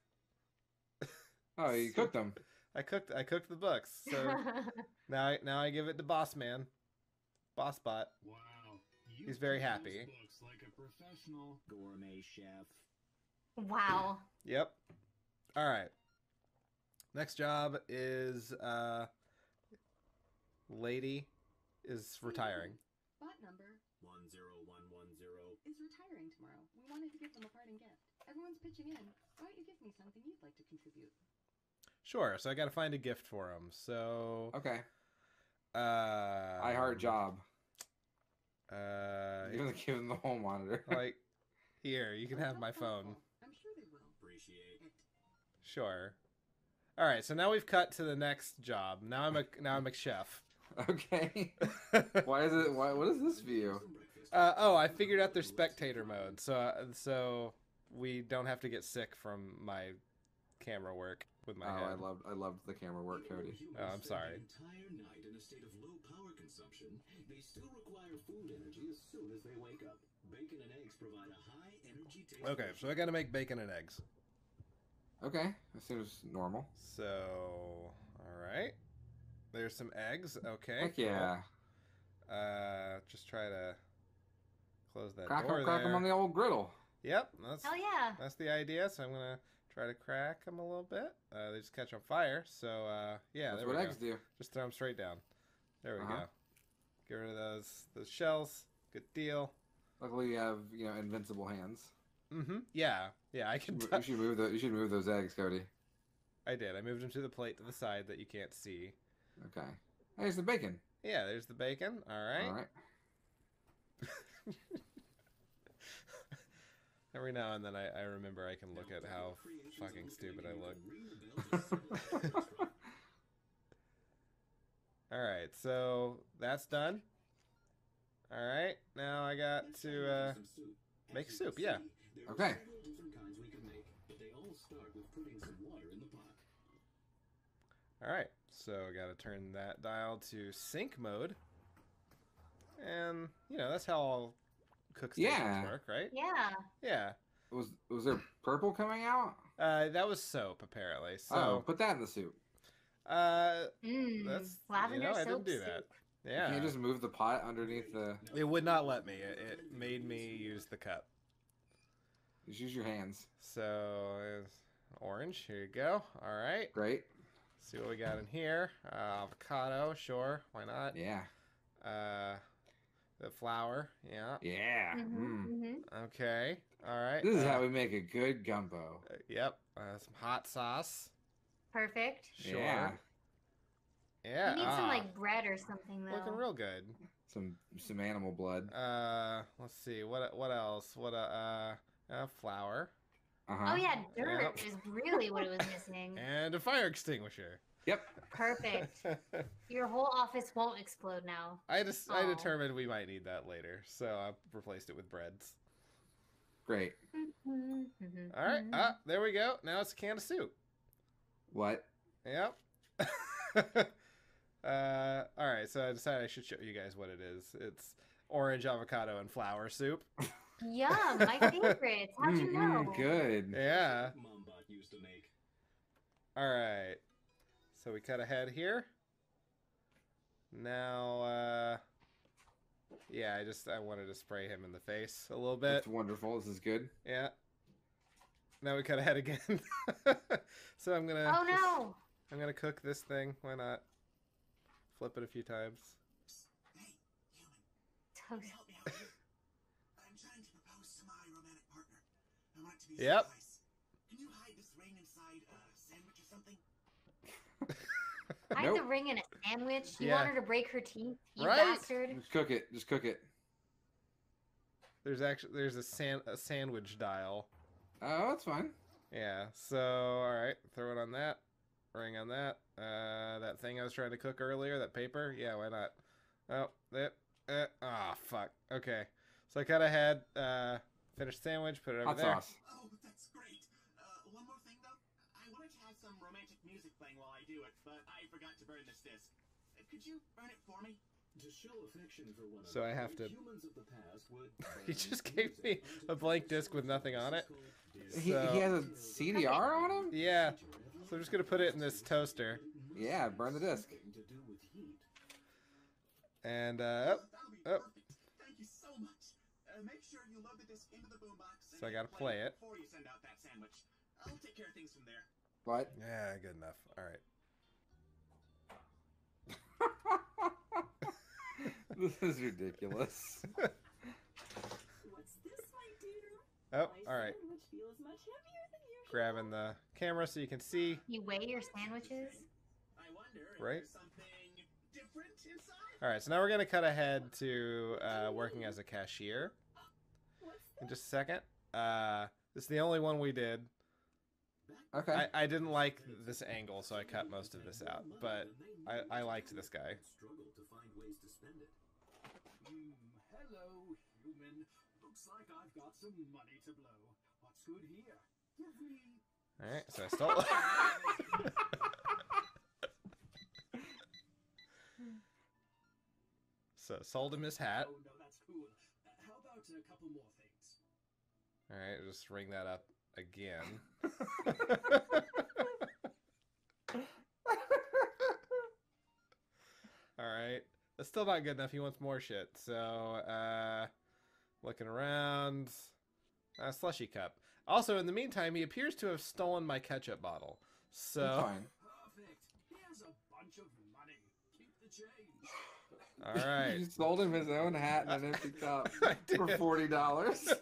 Oh, you cooked them. I cooked the books. So now I give it to Boss Man. Boss Bot. Wow. You He's very cook those happy. Books like a professional gourmet chef. Wow. Yep. All right. Next job is lady is retiring. Bot number 10110. is retiring tomorrow. We wanted to give them a parting gift. Everyone's pitching in. Why don't you give me something you'd like to contribute? Sure. So I got to find a gift for him. So Okay. I I heart job. Uh, You're gonna give them the whole monitor. like here, you can Oh, have don't my fall phone. full. I'm sure they will. Appreciate it. Sure. All right. So now we've cut to the next job. Now I'm a chef. Okay. Why is it? What is this view? I figured out their spectator mode, so we don't have to get sick from my camera work with my head. I loved the camera work, Cody. Oh, I'm sorry. An entire night in a state of low power consumption, they still require food energy as soon as they wake up. Bacon and eggs provide a high energy taste. Okay, so I got to make bacon and eggs. Okay, that seems normal. So, all right. There's some eggs. Okay. Heck yeah. Cool. Just try to close that Crack door them on there. the old griddle. Yep, Hell yeah. that's the idea. So I'm gonna try to crack them a little bit. They just catch on fire. So yeah, That's there what we eggs go. do. Just throw them straight down. There we Uh-huh. go. Get rid of those shells. Good deal. Luckily, you have invincible hands. Mm-hmm. Yeah, I can. You should move you should move those eggs, Cody. I did. I moved them to the plate to the side that you can't see. Okay. Hey, there's the bacon. Yeah, there's the bacon. All right. All right. Every now and then I remember I can look at how fucking stupid I look. Alright, so that's done. Alright, now I got to make soup, yeah. Okay. Alright, so I gotta turn that dial to sync mode. And, that's how all cook stations work, right? Yeah. Yeah. Was there purple coming out? That was soap, apparently. Oh, So, put that in the soup. that's, Lavender I soap didn't do soup. that. You Yeah. can't just move the pot underneath the... It would not let me. It made me use the cup. Just use your hands. So, orange. Here you go. All right. Great. See what we got in here. Avocado. Sure. Why not? Yeah. The flour. Yeah. Yeah. Okay. All right. This is how we make a good gumbo. Yep. Some hot sauce. Perfect. Sure. Yeah. Yeah. You need some like bread or something though. Looking real good. Some animal blood. Let's see. What else? Flour. Uh-huh. Oh yeah, dirt Yep. is really what it was missing. And a fire extinguisher. Yep. Perfect. Your whole office won't explode now. I Aw. determined we might need that later, so I replaced it with breads. Great. All right. There we go. Now it's a can of soup. What? Yep. All right. So I decided I should show you guys what it is. It's orange avocado and flour soup. Yum, my favorites. How'd you know? Good. Yeah. Mombot used to make. All right. So we cut ahead here. Now, yeah, I wanted to spray him in the face a little bit. That's wonderful. This is good. Yeah. Now we cut ahead again. So I'm gonna. Oh no! I'm gonna cook this thing. Why not? Flip it a few times. Hey, human. Toast. Help me out here. I'm trying to propose to my romantic partner. I want it to be Yep. so nice. Can you hide this ring inside a sandwich or something? Hide Nope. the ring in a sandwich. You Yeah. want her to break her teeth, you Right? bastard. Just cook it. Just cook it. There's a sandwich dial. Oh, that's fine. Yeah. So all right, throw it on that. Ring on that. That thing I was trying to cook earlier, that paper. Yeah, why not? Oh, that. Fuck. Okay. So I cut ahead. Finished sandwich. Put it over Hot there. sauce. Oh, that's great. One more thing though. I wanted to have some romantic music playing while I do it, but I forgot to burn this disc. Could you burn it for me? To show affection for one So I have to- humans of the past would He just gave me a blank disc with nothing on it. He So- has a CDR on him? Yeah. So I'm just gonna put it in this toaster. Yeah, burn the disc. to do with heat. And That'll be oh. perfect. Thank you so much. Make sure you load the disc into the boombox. So I gotta play it. Before you send out that sandwich. I'll take care of things from there. What? yeah, good enough. All right. This is ridiculous. What's this, my dear? Oh, My all right. sandwich feels much heavier than usual. Grabbing the camera so you can see. You weigh your sandwiches? I wonder if Right. there's something different inside. All right. So now we're gonna cut ahead to working as a cashier What's in this? just a second. This is the only one we did. Okay. I didn't like this angle, so I cut most of this out. But I liked this guy. Struggle to find ways to spend it. Hello, human. Looks like I've got some money to blow. What's good here? Give me. All right. So I stole. So sold him his hat. Oh no, that's cool. How about a couple more things? All right. Just ring that up again. All right. That's still not good enough. He wants more shit. So, looking around. Slushy cup. Also, in the meantime, he appears to have stolen my ketchup bottle. So, Fine. Perfect. Here's a bunch of money. Keep the change. all right. You sold him his own hat and an empty cup I did. for $40.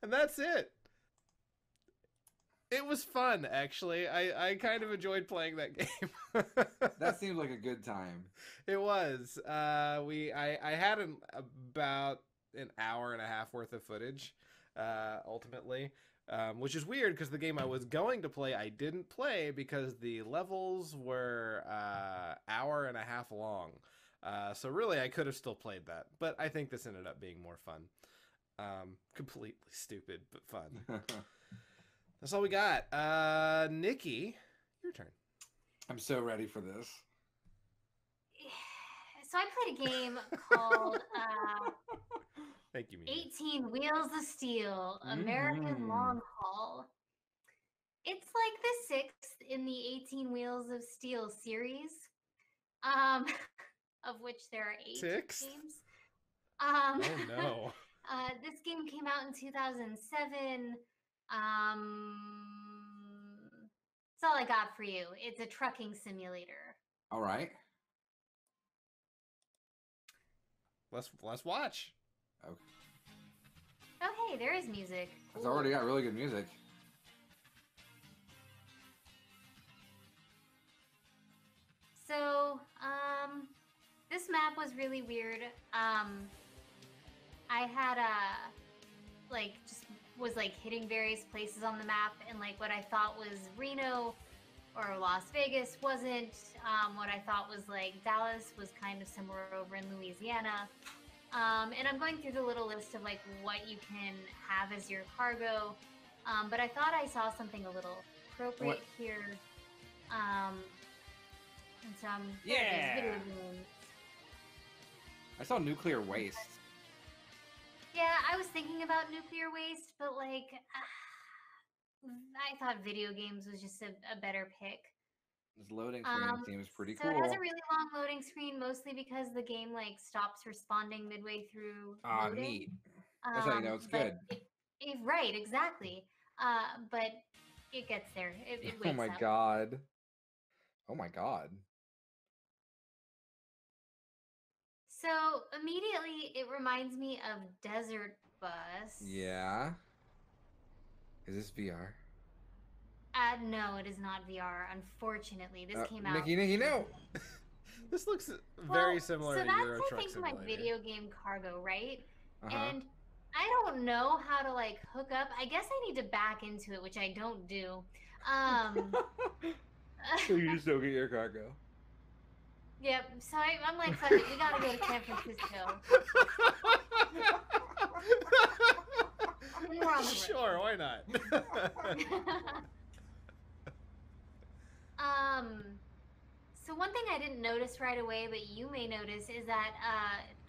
And that's it. It was fun, actually. I kind of enjoyed playing that game. That seems like a good time. It was. I had about an hour and a half worth of footage, ultimately, which is weird because the game I was going to play I didn't play because the levels were hour and a half long. So really, I could have still played that, but I think this ended up being more fun. Completely stupid, but fun. That's all we got. Nikki, your turn. I'm so ready for this. So I played a game called Thank you, Mia. 18 Wheels of Steel, American Mhm. Long Haul. It's like the 6th in the 18 Wheels of Steel series, of which there are 8 Sixth? games. Oh no. This game came out in 2007. That's all I got for you. It's a trucking simulator. All right. Let's watch. Okay. Oh, hey, there is music. It's already got really good music. So, this map was really weird. I had just was like hitting various places on the map, and like what I thought was Reno or Las Vegas wasn't. What I thought was like Dallas was kind of somewhere over in Louisiana. And I'm going through the little list of like what you can have as your cargo. But I thought I saw something a little appropriate here. And so I'm Yeah. video games. I saw nuclear waste. Yeah, I was thinking about nuclear waste, but like I thought video games was just a better pick. This loading screen seems pretty So cool. it has a really long loading screen, mostly because the game like stops responding midway through Ah, loading. neat. That's how you know it's good. Right, exactly. But it gets there. It wakes Oh my up. god. Oh my god. So immediately it reminds me of Desert Bus. Yeah. Is this VR? No, it is not VR. Unfortunately, this came out. Nikki, no. This looks very Well, similar so to that's, Euro I Truck think, Simulator. my video game cargo, right? Uh-huh. And I don't know how to like hook up. I guess I need to back into it, which I don't do. So you just don't get your cargo. Yep. So I'm like, fuck it, we gotta go to San Francisco. We're on the road. Sure, why not? So one thing I didn't notice right away, but you may notice, is that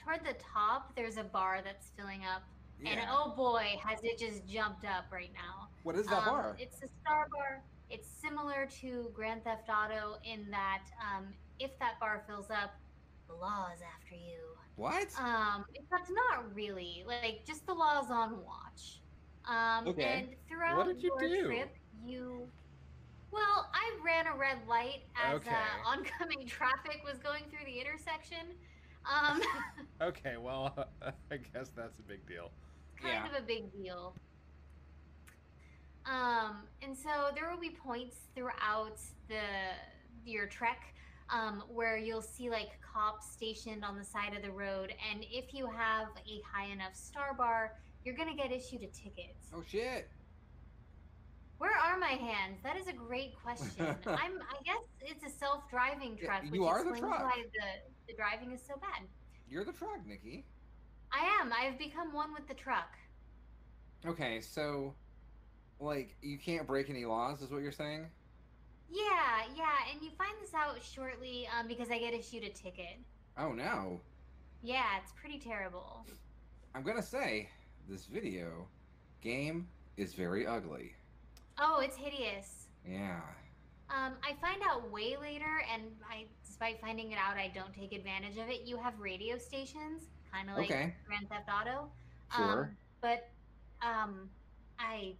toward the top there's a bar that's filling up, and Yeah. oh boy, has it just jumped up right now. What is that bar? It's a star bar. It's similar to Grand Theft Auto in that if that bar fills up, the law is after you. What? That's not really like just the law's on watch. Okay. And throughout What did you your do? trip, well, I ran a red light as Okay. oncoming traffic was going through the intersection. Okay, well, I guess that's a big deal. Kind of a big deal. And so there will be points throughout your trek where you'll see like cops stationed on the side of the road, and if you have a high enough star bar, you're gonna get issued a ticket. Oh shit. Where are my hands? That is a great question. I guess it's a self-driving truck, you which are the explains truck. why the driving is so bad. You're the truck, Nikki. I am. I've become one with the truck. Okay, so like you can't break any laws, is what you're saying? Yeah, and you find this out shortly because I get issued a ticket. Oh no. Yeah, it's pretty terrible. I'm gonna say this video game is very ugly. Oh, it's hideous. Yeah. I find out way later, and despite finding it out, I don't take advantage of it. You have radio stations, kind of like Okay. Grand Theft Auto. Sure. But I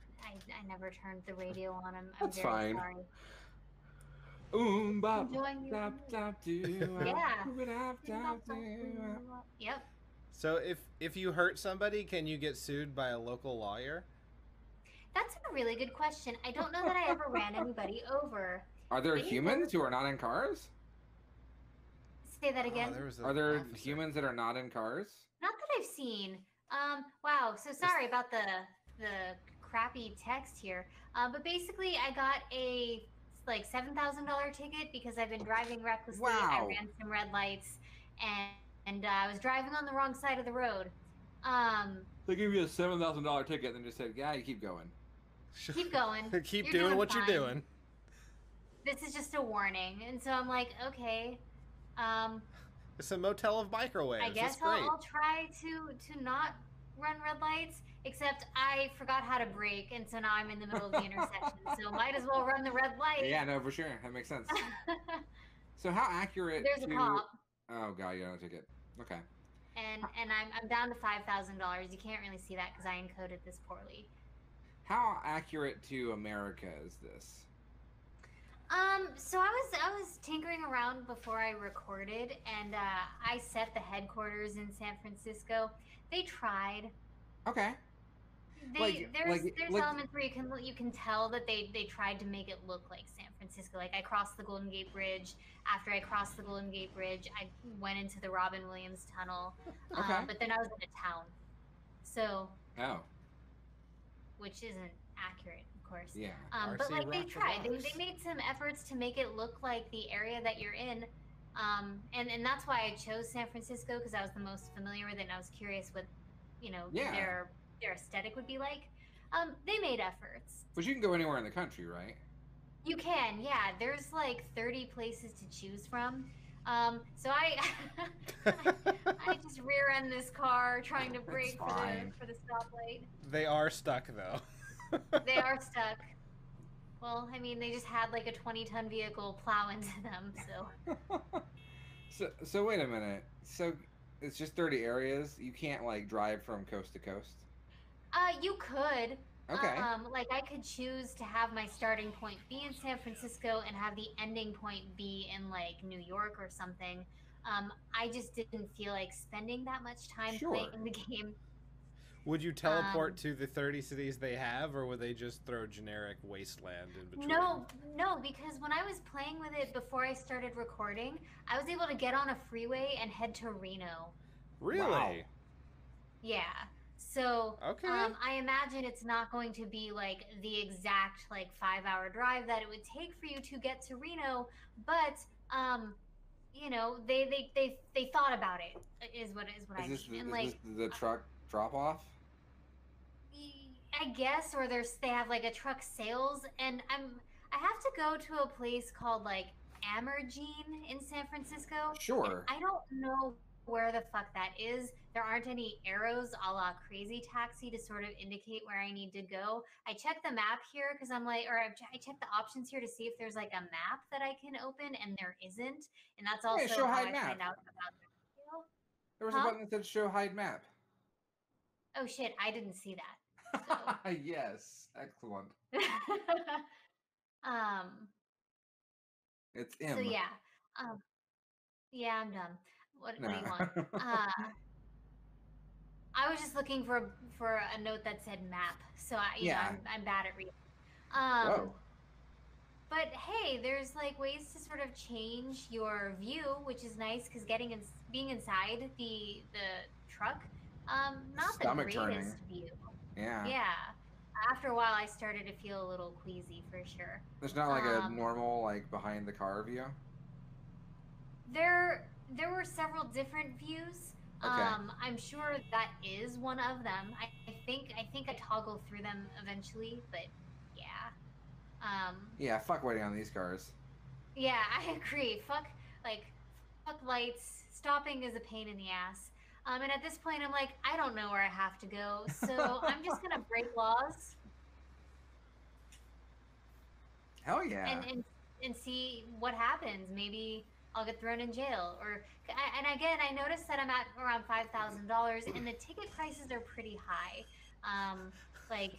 never turned the radio on. I'm That's very fine. sorry. Bop, Enjoying your tap, tap, do, Yeah. do. Yep. So if you hurt somebody, can you get sued by a local lawyer? That's a really good question. I don't know that I ever ran anybody over. Are there Maybe humans who are not in cars? Say that again. Oh, there was an Are there officer. humans that are not in cars? Not that I've seen. Wow. So sorry about the crappy text here. But basically, I got a like $7,000 ticket because I've been driving recklessly. I Wow. ran some red lights, and I was driving on the wrong side of the road. They give you a $7,000 ticket and then just said, "Yeah, you keep going." Keep going. Keep You're doing what fine. you're doing. This is just a warning, and so I'm like, okay. It's a motel of microwaves. I guess That's great. I'll try to not run red lights, except I forgot how to brake, and so now I'm in the middle of the intersection, so might as well run the red light. Yeah, no, for sure. That makes sense. So how accurate There's a to... cop, Oh god, you got a ticket. Okay. and I'm down to $5,000. You can't really see that because I encoded this poorly. How accurate to America is this? So I was tinkering around before I recorded, and I set the headquarters in San Francisco. They tried. Okay. There's like- elements where you can tell that they tried to make it look like San Francisco. Like I crossed the Golden Gate Bridge. After I crossed the Golden Gate Bridge, I went into the Robin Williams Tunnel. Okay. But then I was in a town, so Oh, which isn't accurate, of course. yeah. But RC like they Rock the tried. They Rocks. made some efforts to make it look like the area that you're in. And that's why I chose San Francisco, because I was the most familiar with it, and I was curious what, Yeah. their aesthetic would be like. They made efforts. But you can go anywhere in the country, right? You can, yeah. There's like 30 places to choose from. So I I just rear end this car trying to brake fine. for the stoplight. They are stuck though. They are stuck. Well, I mean, they just had like a 20-ton vehicle plow into them, so. So wait a minute. So it's just 30 areas. You can't like drive from coast to coast. You could. Okay. Like I could choose to have my starting point be in San Francisco and have the ending point be in like New York or something. I just didn't feel like spending that much time Sure. playing the game. Would you teleport Um, to the 30 cities they have, or would they just throw generic wasteland in between? No, because when I was playing with it before I started recording, I was able to get on a freeway and head to Reno. Really? Wow. Yeah. So, Okay. I imagine it's not going to be like the exact like 5-hour drive that it would take for you to get to Reno, but you know, they thought about it. Is what I mean. And like this the truck drop off? I guess, or they have like a truck sales, and I have to go to a place called like Amergene in San Francisco. Sure. And I don't know where the fuck that is. There aren't any arrows a la Crazy Taxi to sort of indicate where I need to go. I checked the map here because I'm like, or I checked the options here to see if there's like a map that I can open, and there isn't. And that's also show how hide I map. find out about the video. There was a button that said show hide map. Oh shit, I didn't see that. Yes, excellent. um. It's M. So yeah, yeah, I'm done. What do you Nah. want? I was just looking for a note that said map. So you know, I'm bad at reading. Whoa. But hey, there's like ways to sort of change your view, which is nice because being inside the truck, not Stomach the turning. greatest view. Yeah. Yeah. After a while, I started to feel a little queasy for sure. There's not like a normal like behind the car view. There were several different views. Okay. I'm sure that is one of them. I think I toggle through them eventually, but yeah. Yeah, fuck waiting on these cars. Yeah, I agree. Fuck lights. Stopping is a pain in the ass. And at this point, I'm like, I don't know where I have to go, so I'm just gonna break laws. Hell yeah. And see what happens. Maybe I'll get thrown in jail. And again, I noticed that I'm at around $5,000, and the ticket prices are pretty high. Like,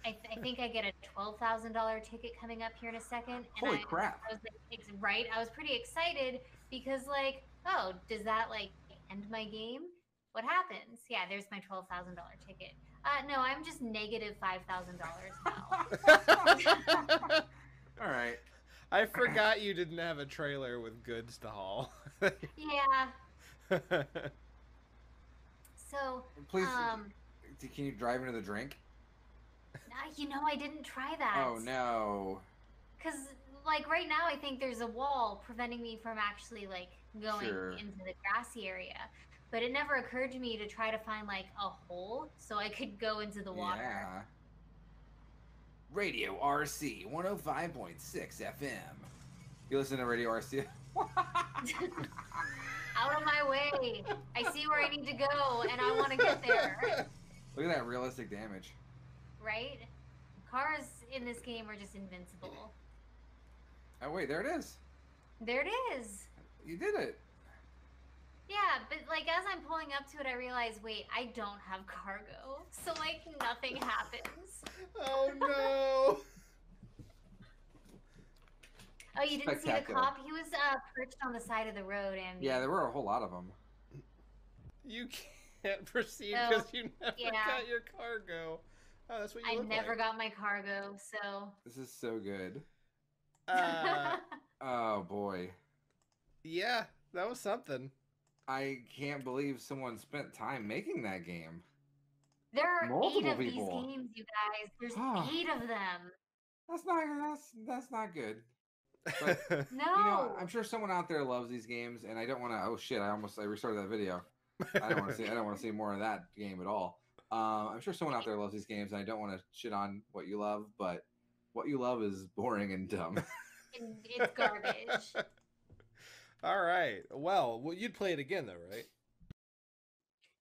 I think I get a $12,000 ticket coming up here in a second. And Holy crap. I was like, right? I was pretty excited because, like, oh, does that like end my game? What happens? Yeah, there's my $12,000 ticket. No, I'm just negative $5,000 now. All right. I forgot you didn't have a trailer with goods to haul. Yeah. So, Please, can you drive into the drink? you know, I didn't try that. Oh no. Because, like, right now, I think there's a wall preventing me from actually, like, going into the grassy area. But it never occurred to me to try to find, like, a hole so I could go into the water. Yeah. Radio RC 105.6 FM. You listen to Radio RC? Out of my way. I see where I need to go, and I want to get there. Look at that realistic damage. Right? Cars in this game are just invincible. Oh, wait, there it is. There it is. You did it. Yeah, but like as I'm pulling up to it, I realize, wait, I don't have cargo, so like nothing happens. Oh no! Oh, you didn't see the cop? He was perched on the side of the road, and yeah, there were a whole lot of them. You can't proceed because you never got your cargo. Oh, that's what you look I never like. got my cargo, so. This is so good. Uh, Oh boy. yeah, that was something. I can't believe someone spent time making that game. There are Multiple 8 of people. these games, you guys. There's 8 of them. That's not good. But, No. you know, I'm sure someone out there loves these games, and I don't want to. Oh shit! I restarted that video. I don't want to see more of that game at all. I'm sure someone out there loves these games, and I don't want to shit on what you love, but what you love is boring and dumb. It's garbage. All right. Well, you'd play it again, though, right?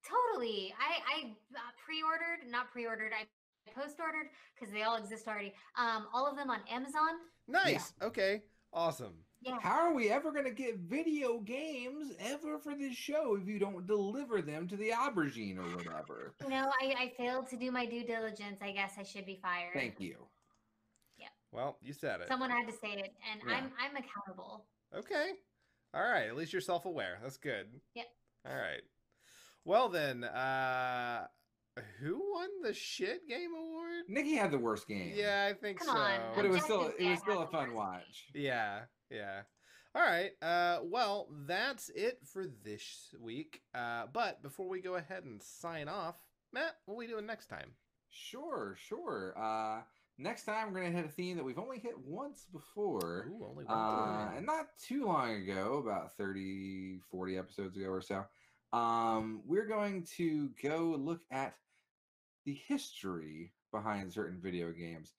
Totally. I pre-ordered, not pre-ordered. I post-ordered because they all exist already. All of them on Amazon. Nice. Okay. Awesome. Yeah. How are we ever going to get video games ever for this show if you don't deliver them to the aubergine or whatever? You know, I failed to do my due diligence. I guess I should be fired. Thank you. Well, you said it. Someone had to say it, and Yeah. I'm accountable. Okay. All right. At least you're self-aware. That's good. Yep. All right. Well then, who won the shit game award? Nikki had the worst game. Yeah, I think Come so. on. But it was Objectively, still I a had the fun worst. watch. Yeah, yeah. All right. Well, that's it for this week. But before we go ahead and sign off, Matt, what are we doing next time? Sure. Next time we're gonna hit a theme that we've only hit once before. Ooh, only one time. And not too long ago, about 30, 40 episodes ago or so. We're going to go look at the history behind certain video games.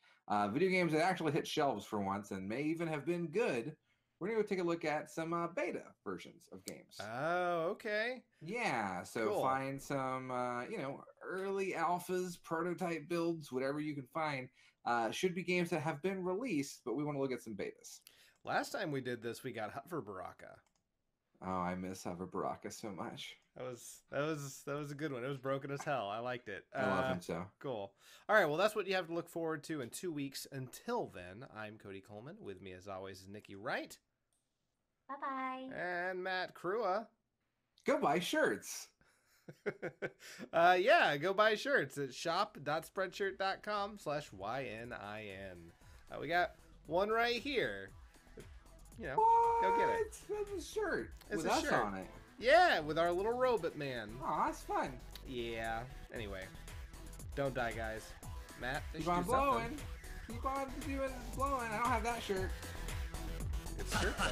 Video games that actually hit shelves for once and may even have been good. We're going to go take a look at some beta versions of games. Oh, okay. Yeah, so Cool. find some, early alphas, prototype builds, whatever you can find. Should be games that have been released, but we want to look at some betas. Last time we did this, we got Hover Baraka. Oh, I miss Hover Baraka so much. That was a good one. It was broken as hell. I liked it. I love him so. Cool. All right. Well, that's what you have to look forward to in 2 weeks. Until then, I'm Cody Coleman. With me, as always, is Nikki Wright Bye-bye. and Matt Crua. Go buy shirts. Yeah, go buy shirts at shop.spreadshirt.com/YNIN. We got one right here. You know, go get it. It's a shirt It's with a us shirt. on it. Yeah, with our little robot man. Oh, that's fun. Yeah. Anyway, don't die, guys. Matt, they Keep should on do something. blowing. Keep on doing blowing. I don't have that shirt. It's shirt though.